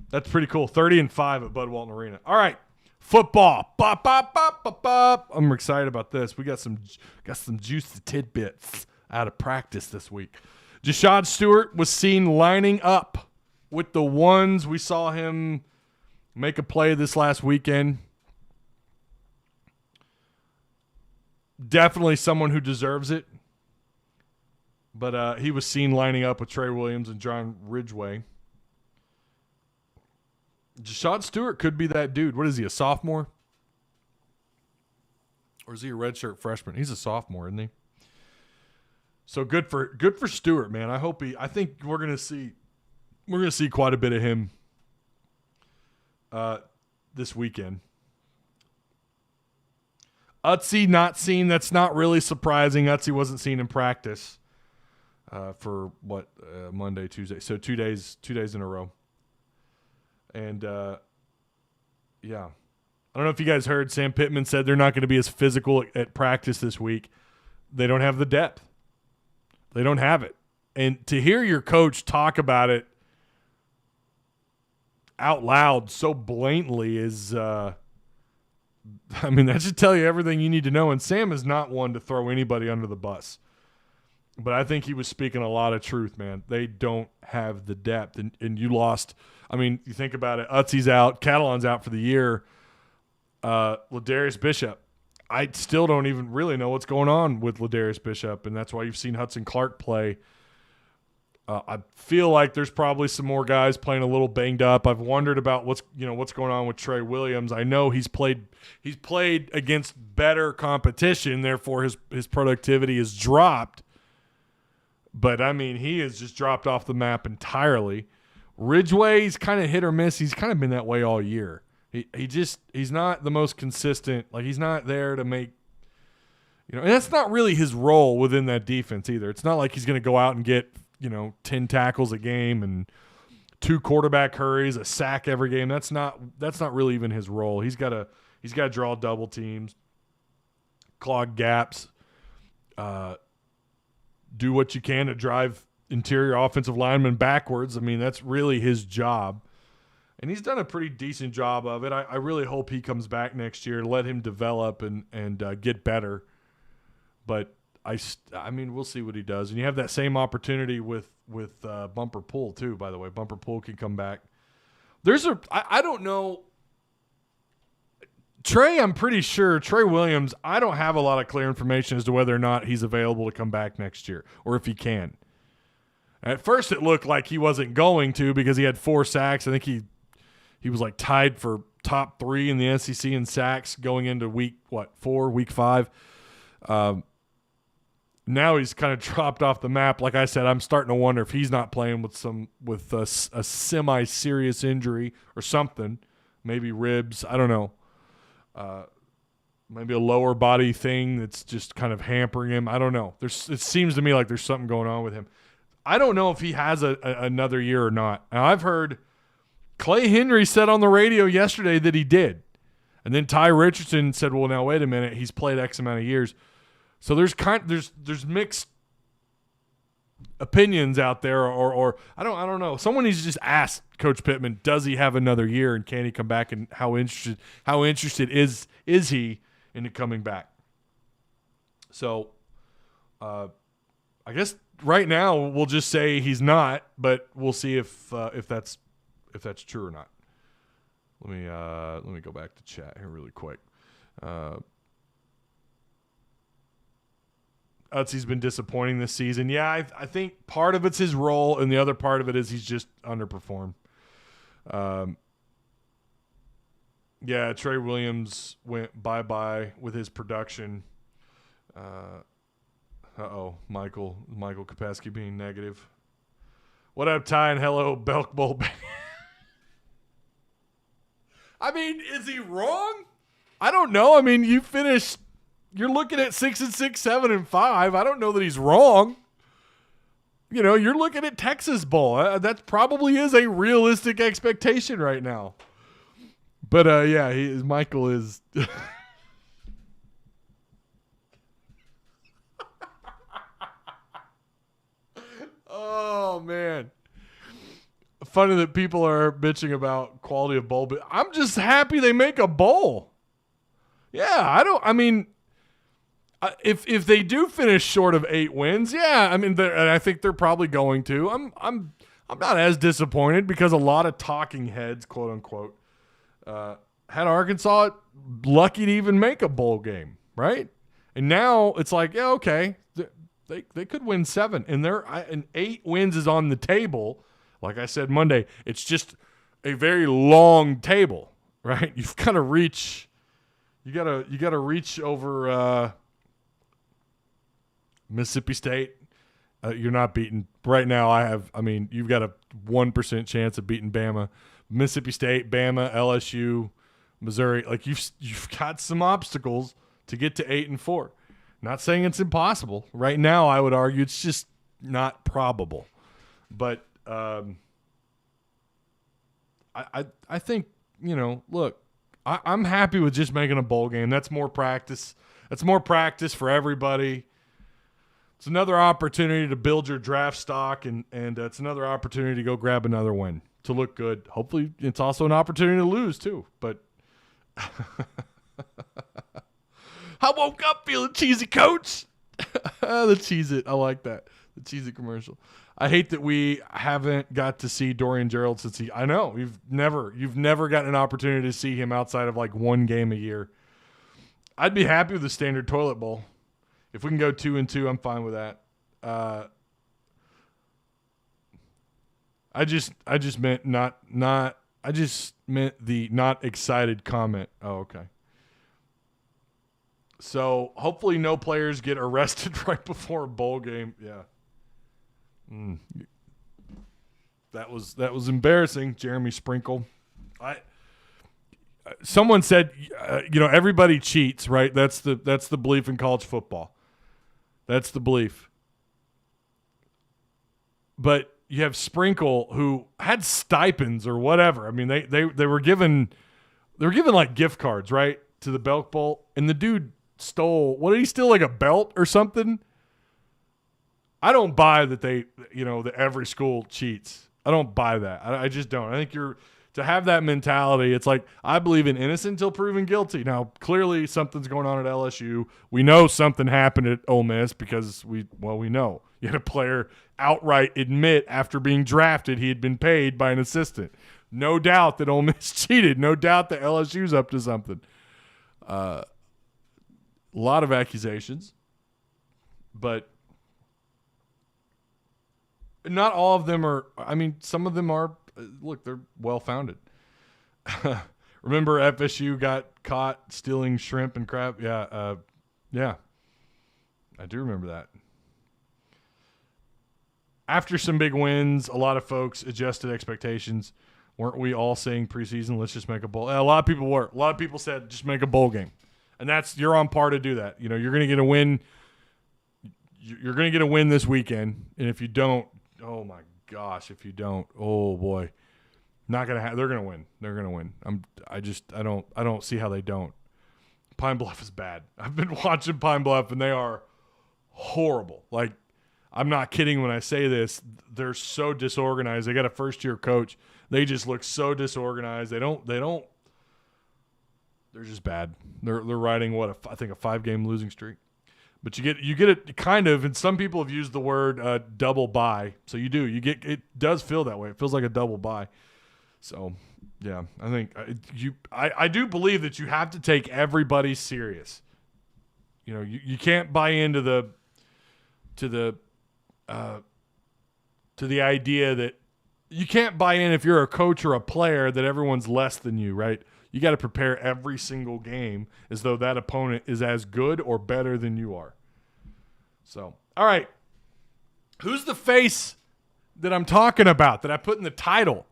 S2: that's pretty cool. 30-5 at Bud Walton Arena. All right, football. Bop, bop, bop, bop, bop. I'm excited about this. We got some juicy tidbits out of practice this week. Jashad Stewart was seen lining up with the ones. We saw him make a play this last weekend. Definitely someone who deserves it. But he was seen lining up with Trey Williams and John Ridgway. Jashad Stewart could be that dude. What is he, a sophomore? Or is he a redshirt freshman? He's a sophomore, isn't he? So good for Stewart, man. I think we're gonna see quite a bit of him this weekend. Utsi not seen. That's not really surprising. Utsi wasn't seen in practice for Monday, Tuesday. So 2 days in a row. And yeah, I don't know if you guys heard. Sam Pittman said they're not going to be as physical at practice this week. They don't have the depth. They don't have it. And to hear your coach talk about it out loud so blatantly is, that should tell you everything you need to know. And Sam is not one to throw anybody under the bus. But I think he was speaking a lot of truth, man. They don't have the depth. And you lost. You think about it. Utsi's out. Catalon's out for the year. Ladarius Bishop. I still don't even really know what's going on with Ladarius Bishop, and that's why you've seen Hudson Clark play. I feel like there's probably some more guys playing a little banged up. I've wondered about what's going on with Trey Williams. I know he's played against better competition, therefore his productivity has dropped. But he has just dropped off the map entirely. Ridgway's kind of hit or miss. He's kind of been that way all year. He's not the most consistent. Like, he's not there to make, and that's not really his role within that defense either. It's not like he's going to go out and get 10 tackles a game and 2 quarterback hurries, a sack every game. That's not really even his role. He's got to draw double teams, clog gaps, do what you can to drive interior offensive linemen backwards. I mean, that's really his job. And he's done a pretty decent job of it. I really hope he comes back next year, let him develop and get better. But I mean, we'll see what he does. And you have that same opportunity with Bumper Pool too, by the way. Bumper Pool can come back. I don't know. Trey, I'm pretty sure, Trey Williams, I don't have a lot of clear information as to whether or not he's available to come back next year or if he can. At first it looked like he wasn't going to because he had 4 sacks. I think he was like tied for top 3 in the SEC in sacks going into week 5. Now he's kind of dropped off the map. Like I said, I'm starting to wonder if he's not playing with a semi-serious injury or something, maybe ribs. I don't know. Maybe a lower body thing that's just kind of hampering him. I don't know. It seems to me like there's something going on with him. I don't know if he has another year or not. Now, I've heard Clay Henry said on the radio yesterday that he did. And then Ty Richardson said, well, now, wait a minute. He's played X amount of years. So there's mixed opinions out there, or I don't know. Someone needs to just ask Coach Pittman, does he have another year and can he come back, and how interested is he in coming back? So I guess right now we'll just say he's not, but we'll see if that's true or not. Let me go back to chat here really quick. Utsy's been disappointing this season. Yeah, I think part of it's his role, and the other part of it is he's just underperformed. Yeah, Trey Williams went bye-bye with his production. Michael Kopesky being negative. What up, Ty, and hello, Belk Bowl. I mean, is he wrong? I don't know. I mean, you're looking at 6-6, 7-5. I don't know that he's wrong. You're looking at Texas Bowl. That probably is a realistic expectation right now. But yeah, Michael is. Oh man, funny that people are bitching about quality of bowl, but I'm just happy they make a bowl. Yeah, if they do finish short of 8 wins, yeah, I mean, and I think they're probably going to. I'm not as disappointed because a lot of talking heads, quote unquote, had Arkansas lucky to even make a bowl game, right? And now it's like, yeah, okay, they could win 7, and 8 wins is on the table. Like I said Monday, it's just a very long table, right? You've got to reach. You gotta reach over Mississippi State. You're not beating right now. You've got a 1% chance of beating Bama, Mississippi State, Bama, LSU, Missouri. Like you've got some obstacles to get to 8 and 4. Not saying it's impossible. Right now, I would argue it's just not probable. But I think look. I'm happy with just making a bowl game. That's more practice. That's more practice for everybody. It's another opportunity to build your draft stock, and it's another opportunity to go grab another win to look good. Hopefully, it's also an opportunity to lose too. But I woke up feeling cheesy, Coach. The Cheez-It. I like that. The Cheez-It commercial. I hate that we haven't got to see Dorian Gerald since I know you've never gotten an opportunity to see him outside of like 1 game a year. I'd be happy with the standard toilet bowl. If we can go 2-2, I'm fine with that. I just meant I just meant the not excited comment. Oh, okay. So hopefully no players get arrested right before a bowl game. Yeah. That was embarrassing, Jeremy Sprinkle. Someone said, everybody cheats, right? That's the belief in college football. That's the belief. But you have Sprinkle, who had stipends or whatever. I mean, they were given like gift cards, right, to the Belk Bowl, and the dude stole. What did he steal? Like a belt or something? I don't buy that that every school cheats. I don't buy that. I just don't. I think to have that mentality, it's like, I believe in innocent until proven guilty. Now, clearly something's going on at LSU. We know something happened at Ole Miss because we know. You had a player outright admit after being drafted he had been paid by an assistant. No doubt that Ole Miss cheated. No doubt that LSU's up to something. A lot of accusations, but not all of them are. I mean, some of them are. Look, they're well-founded. Remember FSU got caught stealing shrimp and crab? Yeah. I do remember that. After some big wins, a lot of folks adjusted expectations. Weren't we all saying preseason, let's just make a bowl? A lot of people were. A lot of people said, just make a bowl game. And you're on par to do that. You're going to get a win. You're going to get a win this weekend. And if you don't, oh my gosh, if you don't, oh boy, not going to have, they're going to win. They're going to win. I don't see how they don't. Pine Bluff is bad. I've been watching Pine Bluff and they are horrible. Like, I'm not kidding when I say this. They're so disorganized. They got a first-year coach. They just look so disorganized. They're just bad. They're riding I think a 5-game losing streak. But you get it kind of, and some people have used the word double bye. So you do. It does feel that way. It feels like a double bye. So, yeah, I think I do believe that you have to take everybody serious. You can't buy into the idea that you can't buy in if you're a coach or a player that everyone's less than you, right? You got to prepare every single game as though that opponent is as good or better than you are. So, all right. Who's the face that I'm talking about that I put in the title?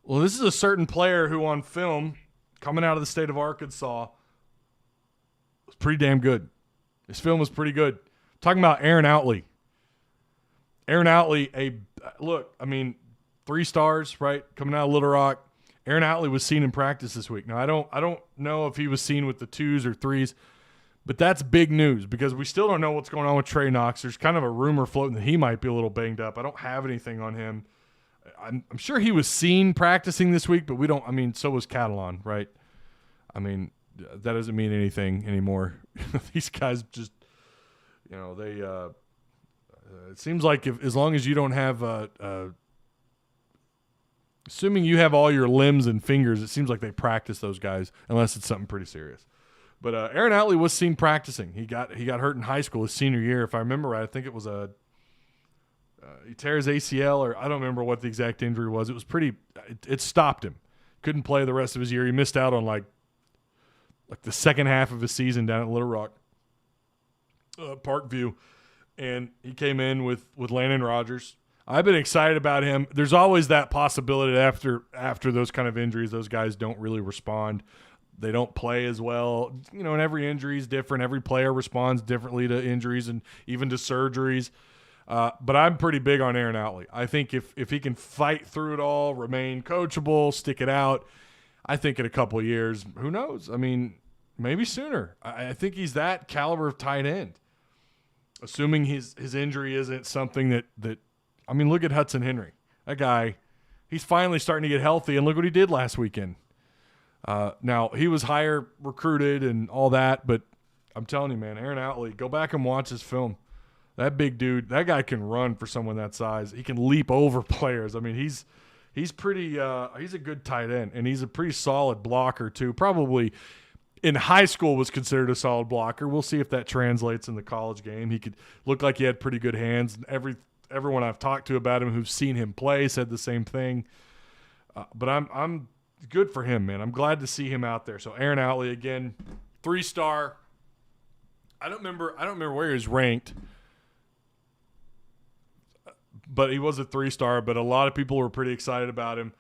S2: Well, this is a certain player who on film, coming out of the state of Arkansas, was pretty damn good. His film was pretty good. I'm talking about Aaron Outley. Aaron Outley, 3 stars, right? Coming out of Little Rock. Aaron Outley was seen in practice this week. Now, I don't know if he was seen with the 2s or 3s, but that's big news because we still don't know what's going on with Trey Knox. There's kind of a rumor floating that he might be a little banged up. I don't have anything on him. I'm sure he was seen practicing this week, but we don't. I mean, so was Catalon, right? I mean, that doesn't mean anything anymore. These guys just, they. It seems like as long as you don't have assuming you have all your limbs and fingers, it seems like they practice those guys unless it's something pretty serious. But Aaron Outley was seen practicing. He got hurt in high school his senior year, if I remember right. I think it was he tears ACL, or I don't remember what the exact injury was. It was it stopped him. Couldn't play the rest of his year. He missed out on like the second half of his season down at Little Rock, Parkview, and he came in with Landon Rogers. I've been excited about him. There's always that possibility after those kind of injuries, those guys don't really respond. They don't play as well. And every injury is different. Every player responds differently to injuries and even to surgeries. But I'm pretty big on Aaron Outley. I think if he can fight through it all, remain coachable, stick it out, I think in a couple of years, who knows? I mean, maybe sooner. I think he's that caliber of tight end. Assuming his injury isn't something that I mean, look at Hudson Henry. That guy, he's finally starting to get healthy, and look what he did last weekend. Now, he was higher recruited and all that, but I'm telling you, man, Aaron Outley, go back and watch his film. That big dude, that guy can run for someone that size. He can leap over players. I mean, he's pretty he's a good tight end, and he's a pretty solid blocker too. Probably in high school was considered a solid blocker. We'll see if that translates in the college game. He could look like he had pretty good hands. Everyone I've talked to about him who've seen him play said the same thing. But I'm good for him, man. I'm glad to see him out there. So Aaron Outley again, 3-star. I don't remember where he was ranked, but he was a 3-star. But a lot of people were pretty excited about him.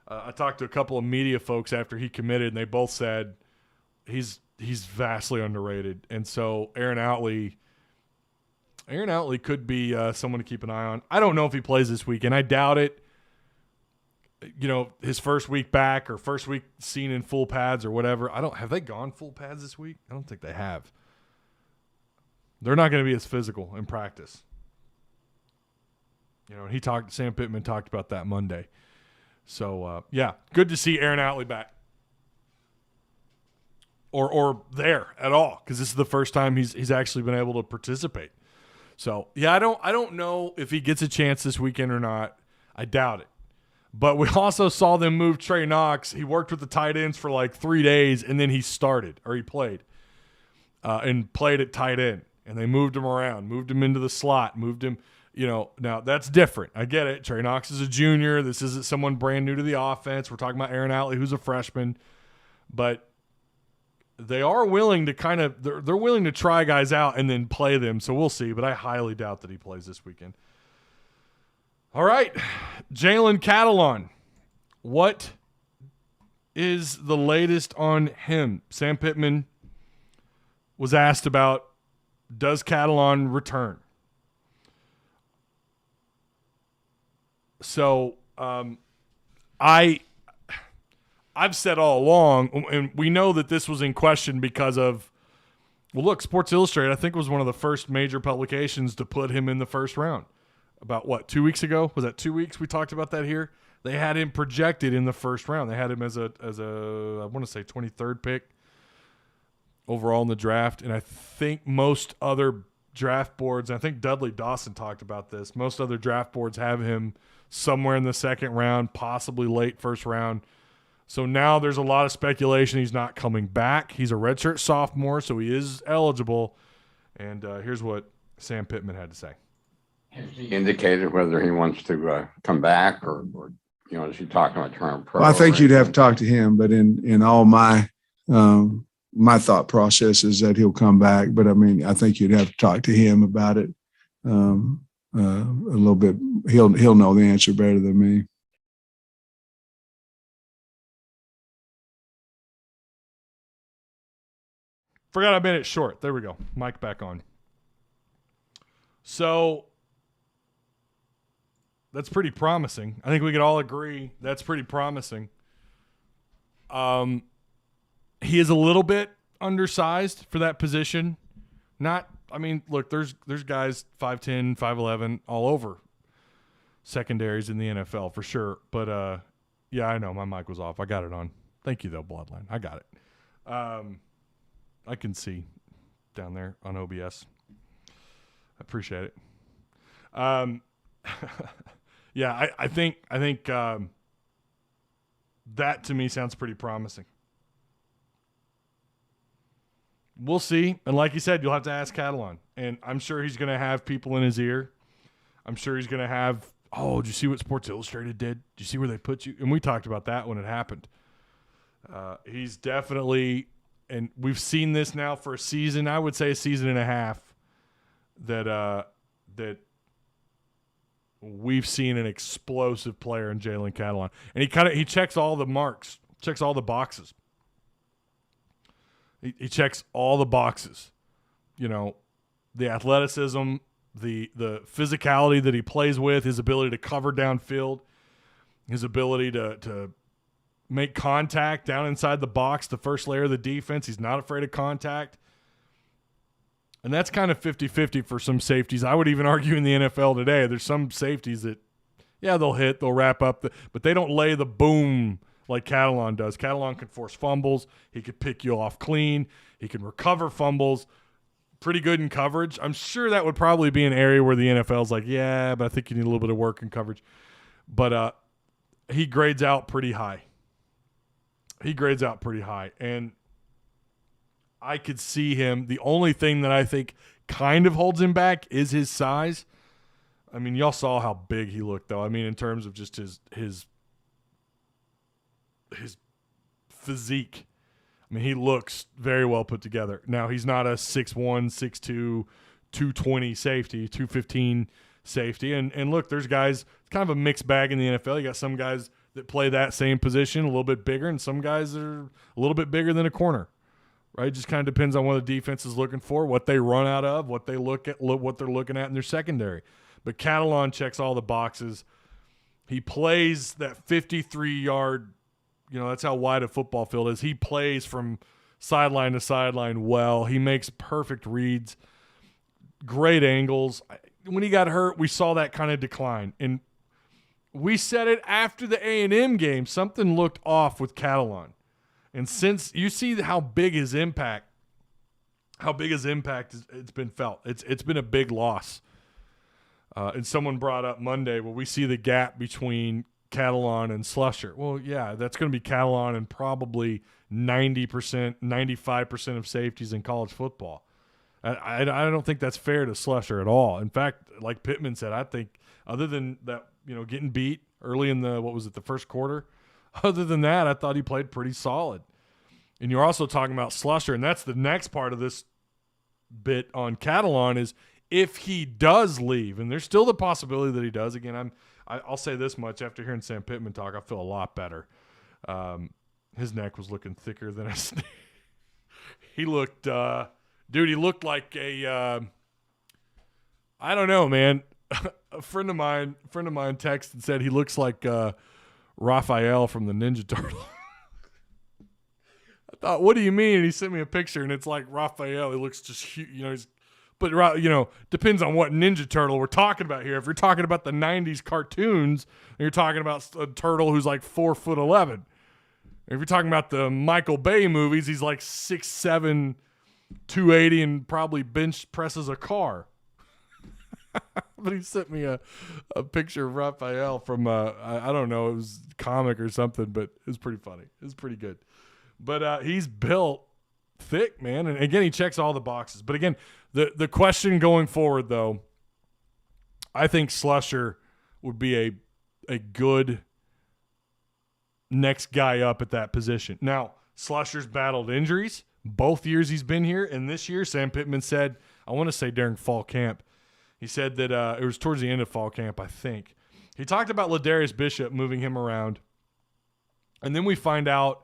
S2: I talked to a couple of media folks after he committed, and they both said he's vastly underrated. And so Aaron Outley, Aaron Outley could be someone to keep an eye on. I don't know if he plays this weekend. I doubt it. You know, his first week back or first week seen in full pads or whatever. Have they gone full pads this week? I don't think they have. They're not going to be as physical in practice. You know, Sam Pittman talked about that Monday. So, yeah, good to see Aaron Outley back. Or there at all, because this is the first time he's actually been able to participate. So, yeah, I don't know if he gets a chance this weekend or not. I doubt it. But we also saw them move Trey Knox. He worked with the tight ends for like 3 days, and then he played and played at tight end. And they moved him around, moved him into the slot, moved him, you know. Now, that's different. I get it. Trey Knox is a junior. This isn't someone brand new to the offense. We're talking about Aaron Outley, who's a freshman. But they are willing to they're willing to try guys out and then play them. So we'll see. But I highly doubt that he plays this weekend. All right, Jalen Catalon. What is the latest on him? Sam Pittman was asked about, does Catalon return? So I've said all along, and we know that this was in question because of, well, look, Sports Illustrated, I think, was one of the first major publications to put him in the first round. About 2 weeks ago? Was that 2 weeks? We talked about that here. They had him projected in the first round. They had him as a I want to say 23rd pick overall in the draft. And I think most other draft boards, I think Dudley Dawson talked about this, most other draft boards have him somewhere in the second round, possibly late first round. So now there's a lot of speculation he's not coming back. He's a redshirt sophomore, so he is eligible. And here's what Sam Pittman had to say.
S3: Has he indicated whether he wants to come back or you know, is he talking about turning pro?
S4: Well, I think you'd have to talk to him, but in all my my thought process is that he'll come back. But I mean, I think you'd have to talk to him about it a little bit. He'll know the answer better than me.
S2: Forgot I made it short. There we go. Mic back on. So that's pretty promising. I think we could all agree that's pretty promising. He is a little bit undersized for that position. Look, there's guys 5'10", 5'11", all over secondaries in the NFL for sure. But, yeah, I know my mic was off. I got it on. Thank you, though, Bloodline. I got it. I can see down there on OBS. I appreciate it. Yeah, I think that to me sounds pretty promising. We'll see. And like you said, you'll have to ask Catalon. And I'm sure he's going to have people in his ear. I'm sure he's going to have, did you see what Sports Illustrated did? Did you see where they put you? And we talked about that when it happened. He's definitely, and we've seen this now for a season, I would say a season and a half, that we've seen an explosive player in Jalen Catalon. And he checks all the marks, checks all the boxes. He checks all the boxes. You know, the athleticism, the physicality that he plays with, his ability to cover downfield, his ability to make contact down inside the box, the first layer of the defense. He's not afraid of contact. And that's kind of 50-50 for some safeties. I would even argue in the NFL today, there's some safeties that, yeah, they'll hit, they'll wrap up, but they don't lay the boom like Catalon does. Catalon can force fumbles. He could pick you off clean. He can recover fumbles. Pretty good in coverage. I'm sure that would probably be an area where the NFL's like, yeah, but I think you need a little bit of work in coverage. But he grades out pretty high. And I could see him. The only thing that I think kind of holds him back is his size. I mean, y'all saw how big he looked, though. I mean, in terms of just his physique. I mean, he looks very well put together. Now, he's not a 6'1", 6'2", 220 safety, 215 safety. And look, there's guys, it's kind of a mixed bag in the NFL. You got some guys that play that same position a little bit bigger, and some guys are a little bit bigger than a corner. right? Just kind of depends on what the defense is looking for, what they run out of, what they what they're looking at in their secondary. But Catalon checks all the boxes. He plays that 53-yard, that's how wide a football field is. He plays from sideline to sideline well. He makes perfect reads, great angles. When he got hurt, we saw that kind of decline. And we said it after the A&M game. Something looked off with Catalon. And since you see how big his impact it's been felt. It's been a big loss. And someone brought up Monday, we see the gap between Catalon and Slusher. Well, yeah, that's going to be Catalon and probably 90%, 95% of safeties in college football. I don't think that's fair to Slusher at all. In fact, like Pittman said, I think other than that, getting beat early in the first quarter, other than that, I thought he played pretty solid. And you're also talking about Slusher, and that's the next part of this bit on Catalon is if he does leave, and there's still the possibility that he does. Again, I'll say this much. After hearing Sam Pittman talk, I feel a lot better. His neck was looking thicker than a snake. He looked he looked like a I don't know, man. A friend of mine texted and said he looks like Raphael from the Ninja Turtle. I thought, what do you mean? And he sent me a picture, and it's like Raphael. He looks just huge, but depends on what Ninja Turtle we're talking about here. If you're talking about the 90s cartoons, you're talking about a turtle who's like 4'11". If you're talking about the Michael Bay movies, he's like 6'7", 280, and probably bench presses a car. But he sent me a picture of Raphael from I don't know, it was a comic or something, but it was pretty funny. It was pretty good. But he's built thick, man. And again, he checks all the boxes. But again, the question going forward, though, I think Slusher would be a good next guy up at that position. Now, Slusher's battled injuries both years he's been here. And this year, Sam Pittman said, I want to say during fall camp, he said that it was towards the end of fall camp, I think. He talked about Ladarius Bishop moving him around. And then we find out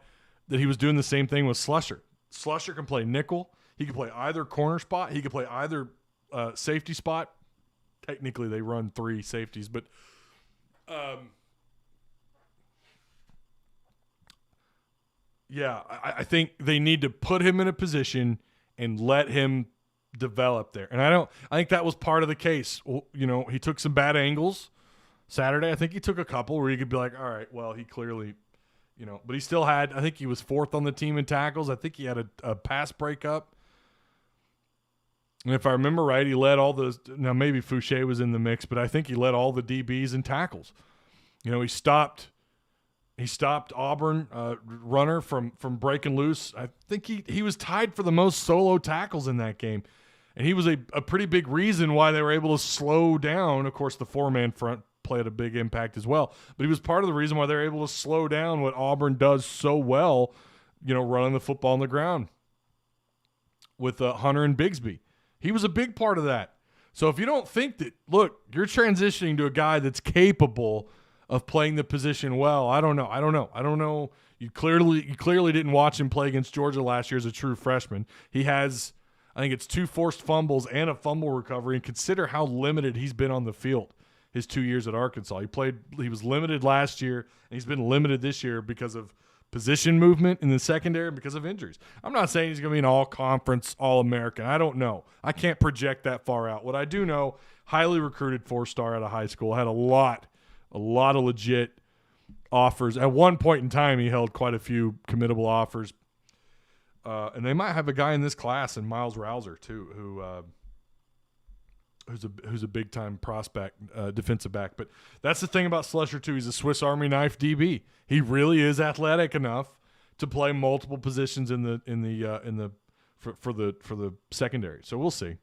S2: that he was doing the same thing with Slusher. Slusher can play nickel. He can play either corner spot. He can play either safety spot. Technically, they run 3 safeties, but I think they need to put him in a position and let him develop there. And I think that was part of the case. He took some bad angles Saturday. I think he took a couple where you could be like, all right, well, he clearly, but he still had, I think he was 4th on the team in tackles. I think he had a pass breakup. And if I remember right, he led all those. Now, maybe Fouché was in the mix, but I think he led all the DBs in tackles. He stopped Auburn runner from breaking loose. I think he was tied for the most solo tackles in that game. And he was a pretty big reason why they were able to slow down. Of course, the 4-man front played a big impact as well. But he was part of the reason why they were able to slow down what Auburn does so well, running the football on the ground with Hunter and Bigsby. He was a big part of that. So if you don't think that, look, you're transitioning to a guy that's capable of playing the position well, I don't know. You clearly didn't watch him play against Georgia last year as a true freshman. He has, I think it's 2 forced fumbles and a fumble recovery, and consider how limited he's been on the field his 2 years at Arkansas. He was limited last year, and he's been limited this year because of position movement in the secondary and because of injuries. I'm not saying he's going to be an all-conference, all-American. I don't know. I can't project that far out. What I do know, highly recruited 4-star out of high school, had a lot of legit offers. At one point in time, he held quite a few committable offers. And they might have a guy in this class, and Miles Rouser too, who's a big time prospect, defensive back. But that's the thing about Slusher too. He's a Swiss Army knife DB. He really is athletic enough to play multiple positions for the secondary. So we'll see.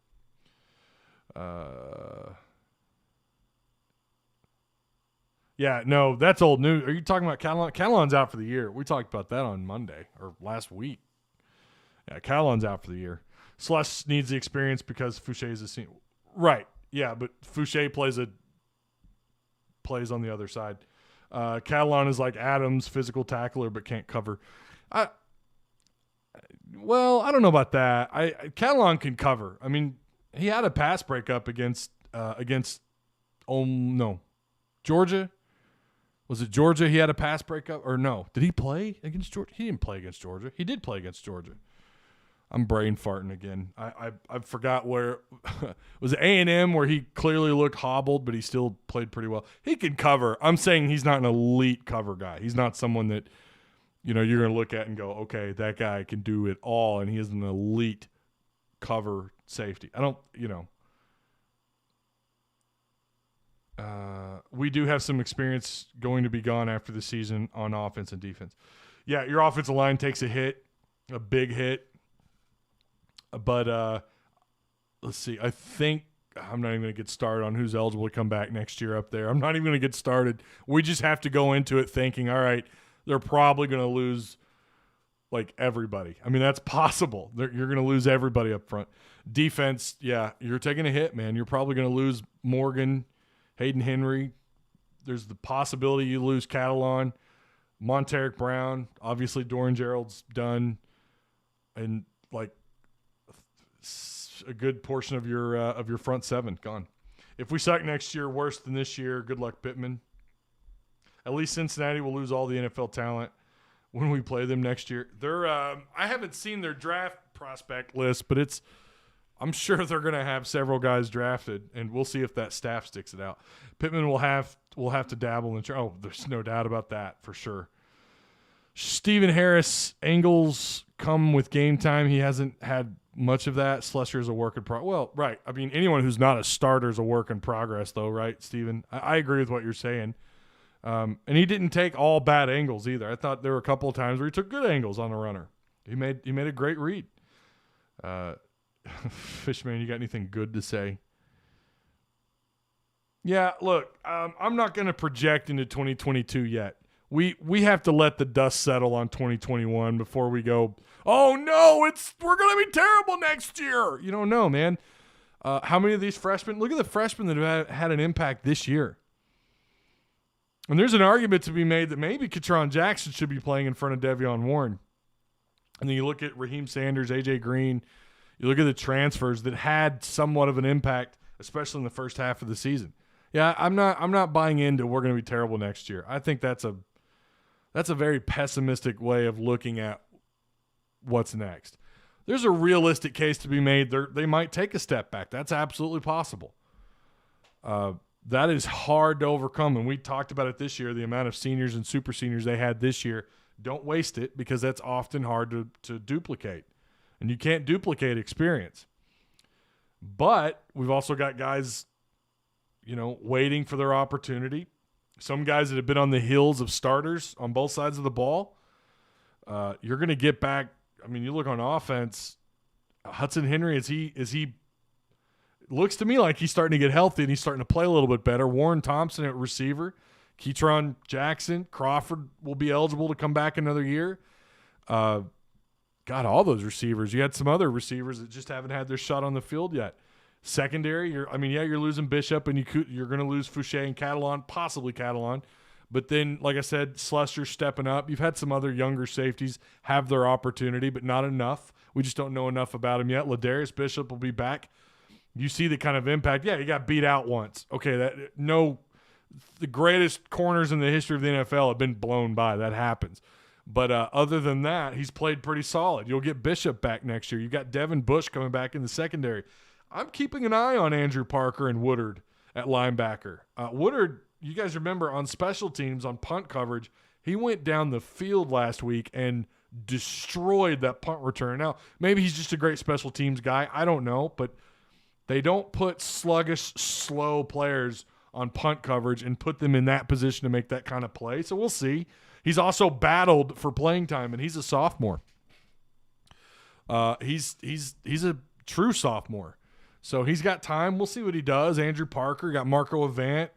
S2: Yeah, no, that's old news. Are you talking about Catalon? Catalon's out for the year. We talked about that on Monday or last week. Yeah, Catalon's out for the year. Slush needs the experience because Fouché is a senior. Right. Yeah, but Fouché plays on the other side. Catalon is like Adams, physical tackler, but can't cover. Well, I don't know about that. Catalon can cover. I mean, he had a pass breakup against Georgia. Was it Georgia? He had a pass breakup, or no? Did he play against Georgia? He didn't play against Georgia. He did play against Georgia. I'm brain farting again. I forgot where was it A&M where he clearly looked hobbled, but he still played pretty well. He can cover. I'm saying he's not an elite cover guy. He's not someone that you're going to look at and go, okay, that guy can do it all, and he is an elite cover safety. I don't, we do have some experience going to be gone after the season on offense and defense. Yeah, your offensive line takes a hit, a big hit. But let's see. I think I'm not even going to get started on who's eligible to come back next year up there. I'm not even going to get started. We just have to go into it thinking, all right, they're probably going to lose like everybody. I mean, that's possible. You're going to lose everybody up front. Defense, yeah, you're taking a hit, man. You're probably going to lose Morgan, Hayden Henry. There's the possibility you lose Catalon, Monteric Brown. Obviously, Doran Gerald's done. And like a good portion of your front seven gone. If we suck next year worse than this year, good luck, Pittman. At least Cincinnati will lose all the NFL talent when we play them next year. They're I haven't seen their draft prospect list, but I'm sure they're going to have several guys drafted, and we'll see if that staff sticks it out. Pittman will have to dabble in. Oh, there's no doubt about that for sure. Stephen Harris, angles come with game time. He hasn't had much of that. Slusher is a work in progress. Well, right. I mean, anyone who's not a starter is a work in progress, though, right, Stephen? I agree with what you're saying. And he didn't take all bad angles either. I thought there were a couple of times where he took good angles on the runner. He made a great read. Fishman, you got anything good to say? Yeah, look, I'm not going to project into 2022 yet. We have to let the dust settle on 2021 before we go, oh no, we're going to be terrible next year. You don't know, man. How many of these freshmen? Look at the freshmen that have had an impact this year. And there's an argument to be made that maybe Katron Jackson should be playing in front of Devion Warren. And then you look at Raheem Sanders, A.J. Green. You look at the transfers that had somewhat of an impact, especially in the first half of the season. Yeah, I'm not buying into we're going to be terrible next year. I think that's a very pessimistic way of looking at what's next. There's a realistic case to be made. They might take a step back. That's absolutely possible. That is hard to overcome, and we talked about it this year, the amount of seniors and super seniors they had this year. Don't waste it because that's often hard to duplicate, and you can't duplicate experience. But we've also got guys, waiting for their opportunity. Some guys that have been on the heels of starters on both sides of the ball. You're going to get back. I mean, you look on offense, Hudson Henry, is he looks to me like he's starting to get healthy and he's starting to play a little bit better. Warren Thompson at receiver, Ketron Jackson, Crawford will be eligible to come back another year. Got all those receivers. You had some other receivers that just haven't had their shot on the field yet. Secondary, you're losing Bishop and you're going to lose Fouché and Catalon, possibly Catalon. But then, like I said, Slusher's stepping up. You've had some other younger safeties have their opportunity, but not enough. We just don't know enough about him yet. Ladarius Bishop will be back. You see the kind of impact. Yeah, he got beat out once. Okay, the greatest corners in the history of the NFL have been blown by. That happens. But other than that, he's played pretty solid. You'll get Bishop back next year. You got Devin Bush coming back in the secondary. I'm keeping an eye on Andrew Parker and Woodard at linebacker. Woodard, you guys remember on special teams, on punt coverage, he went down the field last week and destroyed that punt return. Now, maybe he's just a great special teams guy. I don't know, but they don't put sluggish, slow players on punt coverage and put them in that position to make that kind of play. So we'll see. He's also battled for playing time, and he's a sophomore. He's a true sophomore. So he's got time. We'll see what he does. Andrew Parker, got Marco Avant,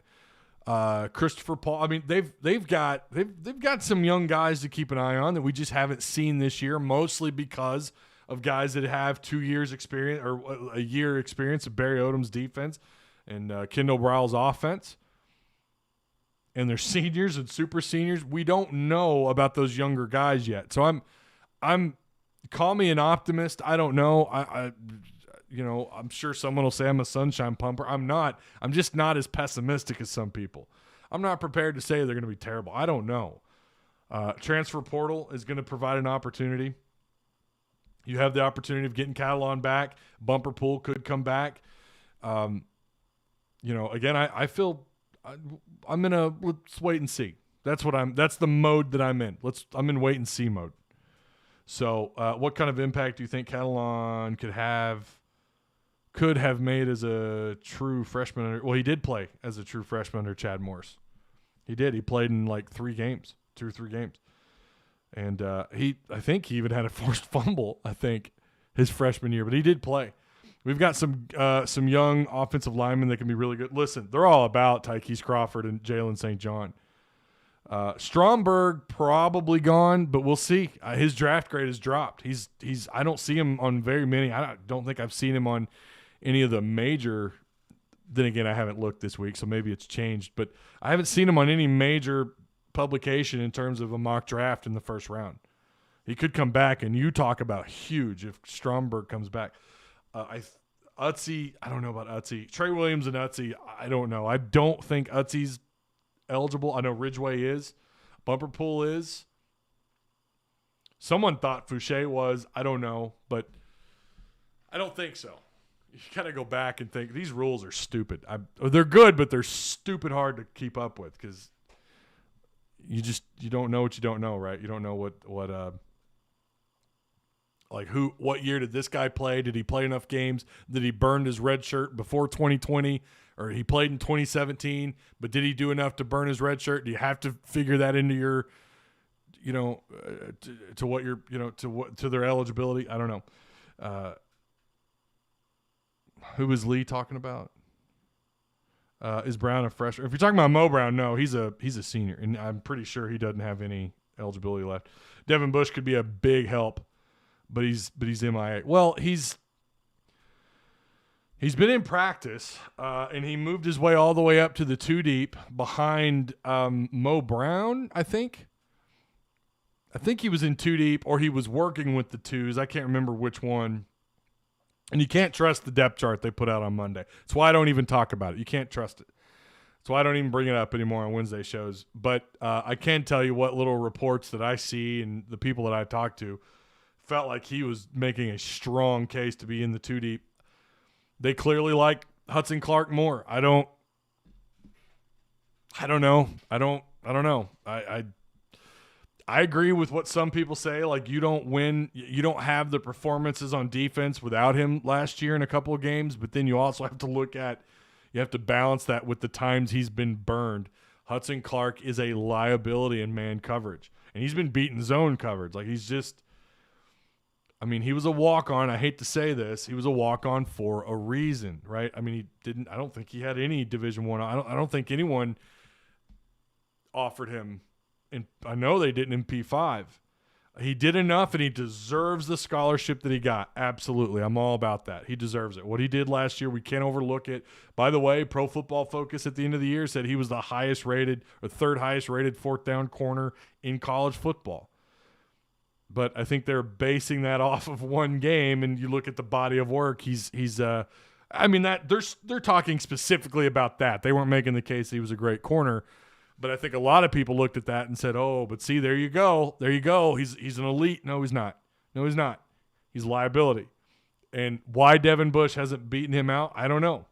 S2: Christopher Paul. I mean, they've got some young guys to keep an eye on that we just haven't seen this year, mostly because of guys that have 2 years experience or a year experience of Barry Odom's defense and Kendall Briles' offense. And they're seniors and super seniors. We don't know about those younger guys yet. So I'm call me an optimist. I don't know. I'm sure someone will say I'm a sunshine pumper. I'm not. I'm just not as pessimistic as some people. I'm not prepared to say they're going to be terrible. I don't know. Transfer portal is going to provide an opportunity. You have the opportunity of getting Catalon back. Bumper pool could come back. Again, I feel I'm in let's wait and see. That's the mode that I'm in. I'm in wait and see mode. So, what kind of impact do you think Catalon could have made as a true freshman? Well, he did play as a true freshman under Chad Morris. He did. He played in like 2 or 3 games. And I think he even had a forced fumble, his freshman year. But he did play. We've got some young offensive linemen that can be really good. Listen, they're all about Tykees Crawford and Jalen St. John. Stromberg probably gone, but we'll see. His draft grade has dropped. I don't see him on very many. I don't think I've seen him on any of the major. Then again, I haven't looked this week, so maybe it's changed. But I haven't seen him on any major publication in terms of a mock draft in the first round. He could come back, and you talk about huge if Stromberg comes back. Utsi, I don't know about Utsi. Trey Williams and Utsi, I don't know. I don't think Utsi's eligible. I know Ridgeway is. Bumper Pool is. Someone thought Fouché was. I don't know, but I don't think so. You got to go back and think these rules are stupid. They're good, but they're stupid hard to keep up with because you don't know what you don't know, right? You don't know what year did this guy play? Did he play enough games? Did he burn his red shirt before 2020? Or he played in 2017, but did he do enough to burn his red shirt? Do you have to figure that into your, to what you're, to their eligibility? I don't know. Who was Lee talking about? Is Brown a freshman? If you're talking about Mo Brown, no, he's a senior, and I'm pretty sure he doesn't have any eligibility left. Devin Bush could be a big help, but he's MIA. Well, he's been in practice, and he moved his way all the way up to the 2 deep behind Mo Brown, I think. I think he was in 2 deep, or he was working with the 2s. I can't remember which one. And you can't trust the depth chart they put out on Monday. That's why I don't even talk about it. You can't trust it. That's why I don't even bring it up anymore on Wednesday shows. But I can tell you what little reports that I see and the people that I talk to felt like he was making a strong case to be in the 2 deep. They clearly like Hudson Clark more. I don't know. I don't know. I agree with what some people say. Like, you don't win. You don't have the performances on defense without him last year in a couple of games. But then you also have to you have to balance that with the times he's been burned. Hudson Clark is a liability in man coverage, and he's been beaten zone coverage. Like, he's just. I mean, he was a walk-on. I hate to say this. He was a walk-on for a reason, right? I mean, I don't think he had any Division I. I don't think anyone offered him. And I know they didn't in P5. He did enough, and he deserves the scholarship that he got. Absolutely. I'm all about that. He deserves it. What he did last year, we can't overlook it. By the way, Pro Football Focus at the end of the year said he was the highest rated or 3rd highest rated 4th down corner in college football. But I think they're basing that off of one game, and you look at the body of work. They're talking specifically about that. They weren't making the case he was a great corner. But I think a lot of people looked at that and said, "Oh, but see, there you go. There you go. He's an elite." No, he's not. No, he's not. He's a liability. And why Devin Bush hasn't beaten him out, I don't know.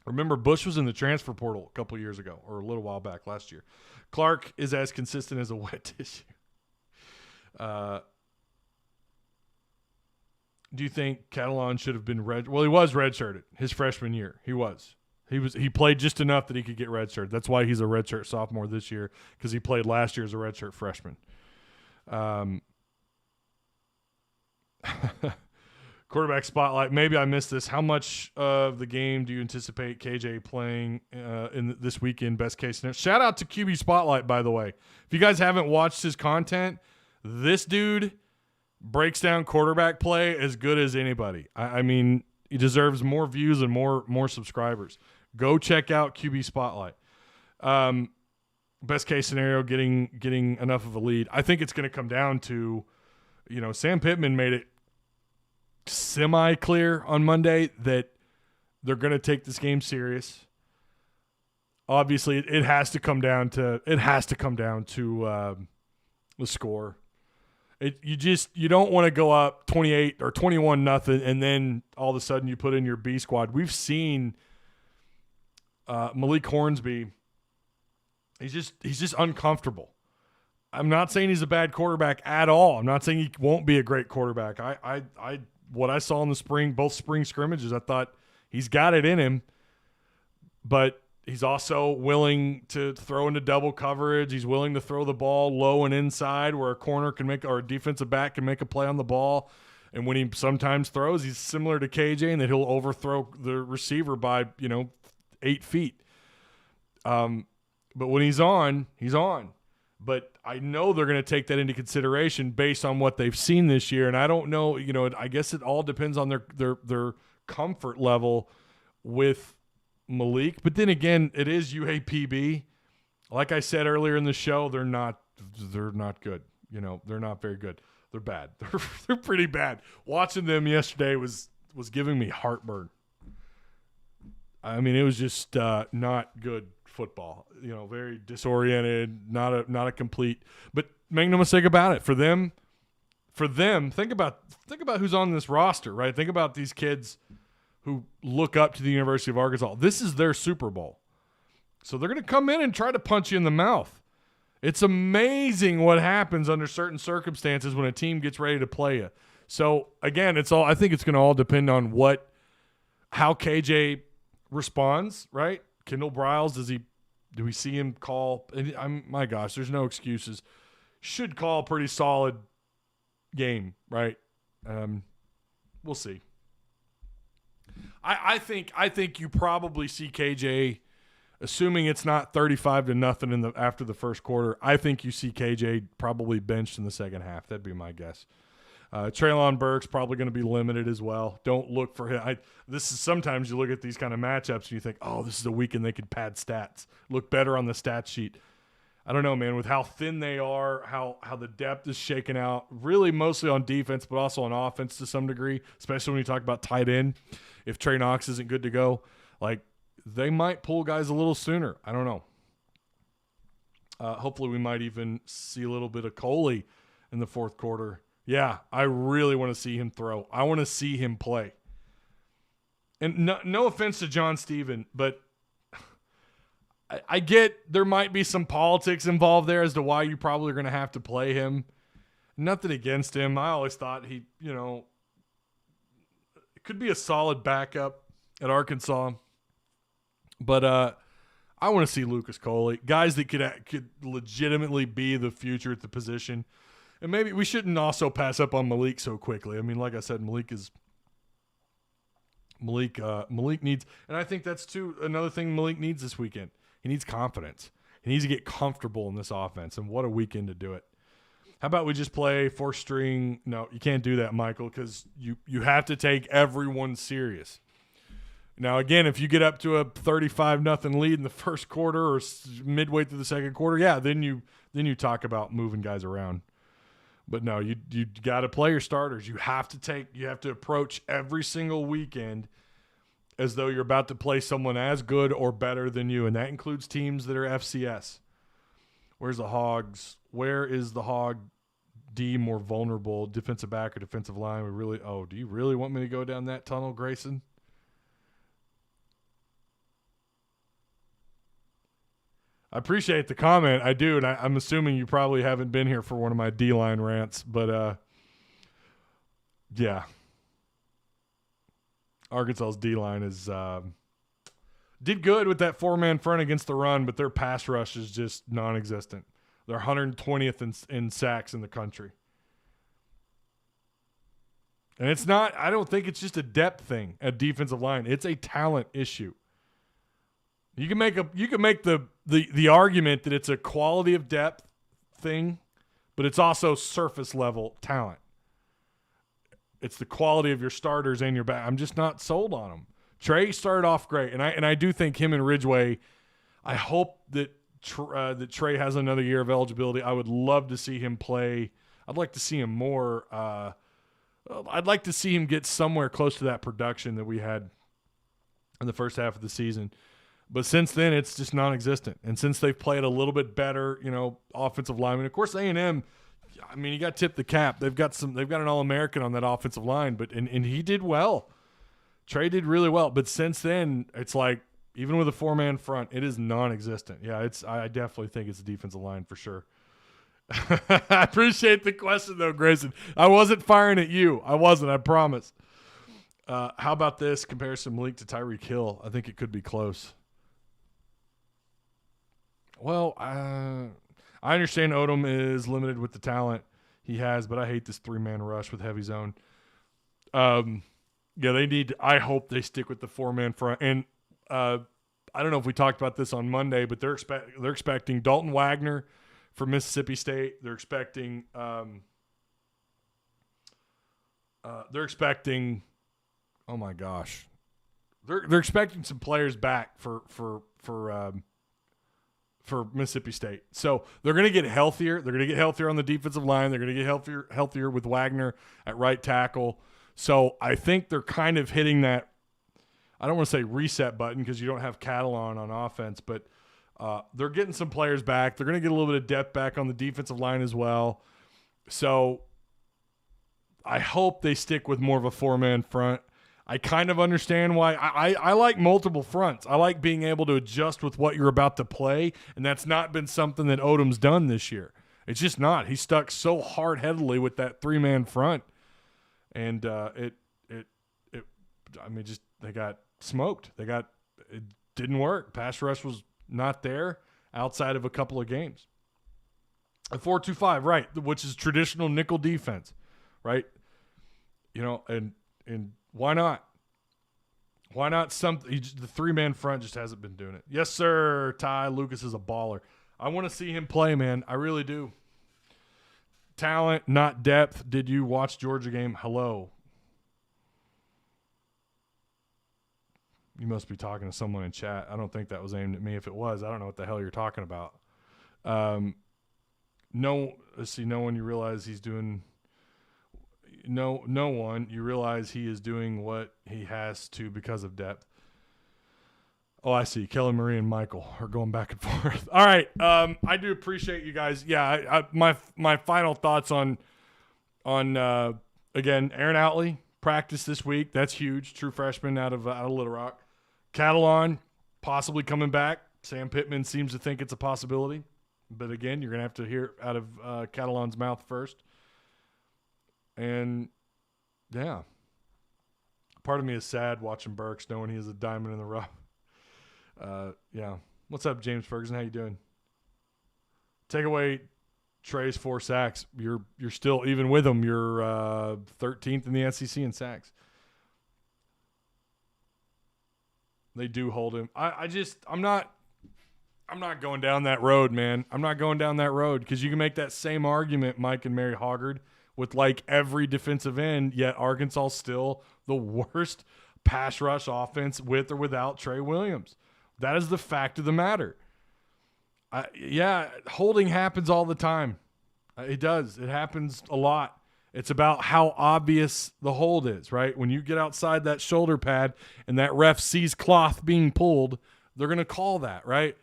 S2: Remember, Bush was in the transfer portal a couple years ago, or a little while back last year. Clark is as consistent as a wet tissue. Do you think Catalon should have been red? Well, he was redshirted his freshman year. He was. He played just enough that he could get redshirt. That's why he's a redshirt sophomore this year, because he played last year as a redshirt freshman. Quarterback spotlight. Maybe I missed this. How much of the game do you anticipate KJ playing in this weekend? Best case scenario. Shout out to QB Spotlight, by the way. If you guys haven't watched his content, this dude breaks down quarterback play as good as anybody. I mean, he deserves more views and more subscribers. Go check out QB Spotlight. Best case scenario, getting enough of a lead. I think it's going to come down to Sam Pittman made it semi-clear on Monday that they're going to take this game serious. Obviously, it has to come down to the score. You don't want to go up 28 or 21-0 and then all of a sudden you put in your B squad. We've seen Malik Hornsby. He's just uncomfortable. I'm not saying he's a bad quarterback at all. I'm not saying he won't be a great quarterback. What I saw in the spring, both spring scrimmages, I thought he's got it in him, but he's also willing to throw into double coverage. He's willing to throw the ball low and inside where a corner can make or a defensive back can make a play on the ball. And when he sometimes throws, he's similar to KJ in that he'll overthrow the receiver by 8 feet. But when he's on, he's on. But I know they're going to take that into consideration based on what they've seen this year. And I don't know, I guess it all depends on their comfort level with Malik. But then again, it is UAPB. Like I said earlier in the show, they're not good. They're not very good. They're bad. They're pretty bad. Watching them yesterday was giving me heartburn. I mean, it was just not good football. Very disoriented, not a complete. But make no mistake about it. For them, think about who's on this roster, right? Think about these kids who look up to the University of Arkansas. This is their Super Bowl. So they're going to come in and try to punch you in the mouth. It's amazing what happens under certain circumstances when a team gets ready to play you. So again, I think it's going to all depend on how KJ responds, right? Kendall Briles, do we see him call? My gosh, there's no excuses. Should call a pretty solid game, right? We'll see. I think you probably see KJ, assuming it's not 35-0 after the first quarter. I think you see KJ probably benched in the second half. That'd be my guess. Treylon Burks probably going to be limited as well. Don't look for him. Sometimes you look at these kind of matchups and you think, oh, this is a weekend they could pad stats, look better on the stat sheet. I don't know, man, with how thin they are, how the depth is shaken out, really mostly on defense, but also on offense to some degree, especially when you talk about tight end. If Trey Knox isn't good to go, they might pull guys a little sooner. I don't know. Hopefully we might even see a little bit of Coley in the fourth quarter. Yeah, I really want to see him throw. I want to see him play. And no offense to John Steven, but I get there might be some politics involved there as to why you probably are going to have to play him. Nothing against him. I always thought he, it could be a solid backup at Arkansas. But I want to see Lucas Coley, guys that could legitimately be the future at the position. And maybe we shouldn't also pass up on Malik so quickly. I mean, like I said, Malik needs, and I think that's another thing Malik needs this weekend. He needs confidence. He needs to get comfortable in this offense, and what a weekend to do it. How about we just play fourth string? No, you can't do that, Michael, because you have to take everyone serious. Now, again, if you get up to a 35-0 lead in the first quarter or midway through the second quarter, yeah, then you talk about moving guys around. But no, you got to play your starters. You have to approach every single weekend as though you're about to play someone as good or better than you, and that includes teams that are FCS. Where's the Hogs? Where is the Hog D more vulnerable, defensive back or defensive line? Do you really want me to go down that tunnel, Grayson? I appreciate the comment. I do, and I'm assuming you probably haven't been here for one of my D-line rants, but yeah. Arkansas's D-line did good with that four-man front against the run, but their pass rush is just non-existent. They're 120th in sacks in the country. And it's not – I don't think it's just a depth thing at defensive line. It's a talent issue. You can make the argument that it's a quality of depth thing, but it's also surface level talent. It's the quality of your starters and your back. I'm just not sold on them. Trey started off great, and I do think him and Ridgeway. I hope that Trey has another year of eligibility. I would love to see him play. I'd like to see him more. I'd like to see him get somewhere close to that production that we had in the first half of the season. But since then, it's just non-existent. And since they've played a little bit better, offensive lineman, of course, A&M. I mean, you got to tip the cap. They've got an All-American on that offensive line, and he did well. Trey did really well, but since then, it's like even with a 4-man front, it is non-existent. Yeah, I definitely think it's a defensive line for sure. I appreciate the question though, Grayson. I wasn't firing at you. I promise. How about this comparison, Malik to Tyreek Hill? I think it could be close. Well, I understand Odom is limited with the talent he has, but I hate this 3-man rush with heavy zone. Yeah, I hope they stick with the 4-man front. And I don't know if we talked about this on Monday, but they're expecting Dalton Wagner from Mississippi State. They're expecting oh my gosh. They're expecting some players back for Mississippi State. So they're going to get healthier. They're going to get healthier on the defensive line. They're going to get healthier with Wagner at right tackle. So I think they're kind of hitting that, I don't want to say reset button because you don't have Catalon on offense, but they're getting some players back. They're going to get a little bit of depth back on the defensive line as well. So I hope they stick with more of a 4-man front. I kind of understand why. I like multiple fronts. I like being able to adjust with what you're about to play, and that's not been something that Odom's done this year. It's just not. He's stuck so hard-headedly with that 3-man front, and they got smoked. It didn't work. Pass rush was not there outside of a couple of games. A 4-2-5, right, which is traditional nickel defense, right? And why not? Why not the 3-man front just hasn't been doing it. Yes, sir, Ty. Lucas is a baller. I want to see him play, man. I really do. Talent, not depth. Did you watch Georgia game? Hello. You must be talking to someone in chat. I don't think that was aimed at me. If it was, I don't know what the hell you're talking about. No one you realize he's doing – no one. You realize he is doing what he has to because of depth. Oh, I see. Kelly Marie and Michael are going back and forth. All right. I do appreciate you guys. Yeah, my final thoughts on again, Aaron Outley practiced this week. That's huge. True freshman out of Little Rock. Catalon possibly coming back. Sam Pittman seems to think it's a possibility. But again, you're going to have to hear out of Catalon's mouth first. And, yeah, part of me is sad watching Burks, knowing he is a diamond in the rough. Yeah. What's up, James Ferguson? How you doing? Take away Trey's 4 sacks. You're still, even with him, you're 13th in the SEC in sacks. They do hold him. I'm not going down that road, man. I'm not going down that road because you can make that same argument, Mike and Mary Hoggard, with like every defensive end, yet Arkansas still the worst pass rush offense with or without Trey Williams. That is the fact of the matter. Holding happens all the time. It does. It happens a lot. It's about how obvious the hold is, right? When you get outside that shoulder pad and that ref sees cloth being pulled, they're going to call that, right?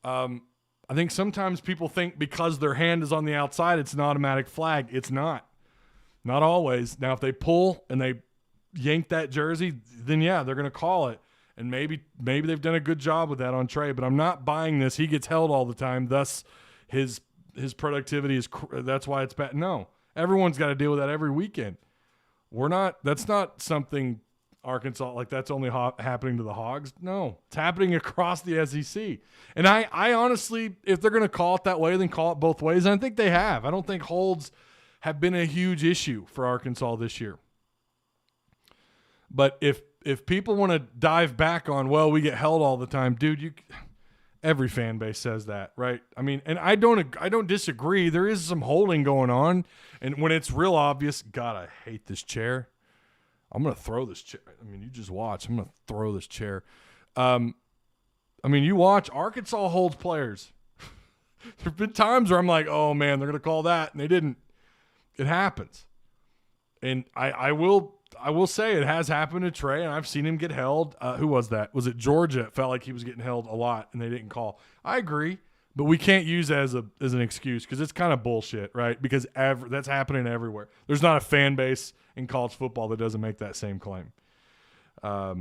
S2: I think sometimes people think because their hand is on the outside, it's an automatic flag. It's not. Not always. Now, if they pull and they yank that jersey, then yeah, they're going to call it. And maybe they've done a good job with that on Trey, but I'm not buying this. He gets held all the time. Thus, his productivity is – that's why it's bad. No. Everyone's got to deal with that every weekend. That's not something Arkansas, like that's only happening to the Hogs. No, it's happening across the SEC. And I honestly, if they're going to call it that way, then call it both ways. And I think they have. I don't think holds have been a huge issue for Arkansas this year. But if people want to dive back on, well, we get held all the time, dude, every fan base says that, right? I mean, and I don't disagree. There is some holding going on. And when it's real obvious, God, I hate this chair. I'm going to throw this chair. I mean, you just watch. I'm going to throw this chair. I mean, you watch. Arkansas holds players. There have been times where I'm like, oh, man, they're going to call that, and they didn't. It happens. And I will say it has happened to Trey, and I've seen him get held. Who was that? Was it Georgia? It felt like he was getting held a lot, and they didn't call. I agree, but we can't use it as an excuse because it's kind of bullshit, right? Because that's happening everywhere. There's not a fan base in college football that doesn't make that same claim. Not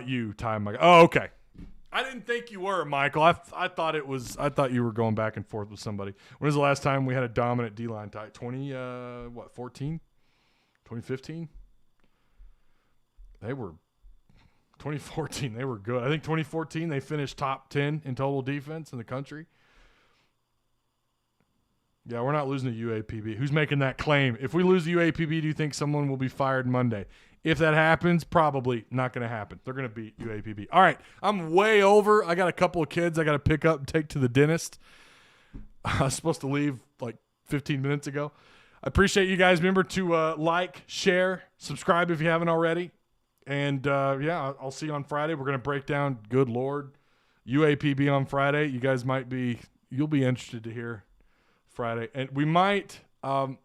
S2: you, Ty. Oh, okay. I didn't think you were, Michael. I thought you were going back and forth with somebody. When was the last time we had a dominant D-line tie? 14? 2015? 2014, they were good. I think 2014 they finished top 10 in total defense in the country. Yeah, we're not losing the UAPB. Who's making that claim? If we lose the UAPB, do you think someone will be fired Monday? If that happens, probably not going to happen. They're going to beat UAPB. All right, I'm way over. I got a couple of kids I got to pick up and take to the dentist. I was supposed to leave like 15 minutes ago. I appreciate you guys. Remember to like, share, subscribe if you haven't already. And, I'll see you on Friday. We're going to break down, good Lord, UAPB on Friday. You guys you'll be interested to hear Friday. And we might we're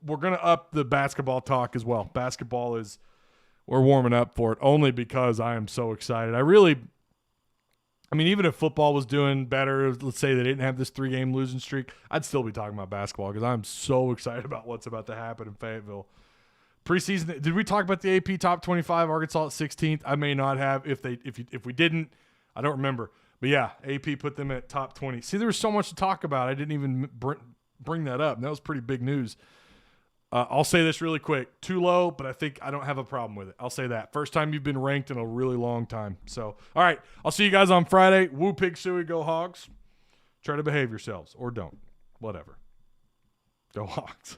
S2: going to up the basketball talk as well. Basketball we're warming up for it only because I am so excited. Even if football was doing better, let's say they didn't have this 3-game losing streak, I'd still be talking about basketball because I'm so excited about what's about to happen in Fayetteville. Preseason, did we talk about the AP top 25, Arkansas at 16th? I may not have. If we didn't, I don't remember. But yeah, AP put them at top 20. See, there was so much to talk about. I didn't even bring that up. And that was pretty big news. I'll say this really quick. Too low, but I think I don't have a problem with it. I'll say that. First time you've been ranked in a really long time. So, all right. I'll see you guys on Friday. Woo pig suey, go Hogs. Try to behave yourselves or don't. Whatever. Go Hogs.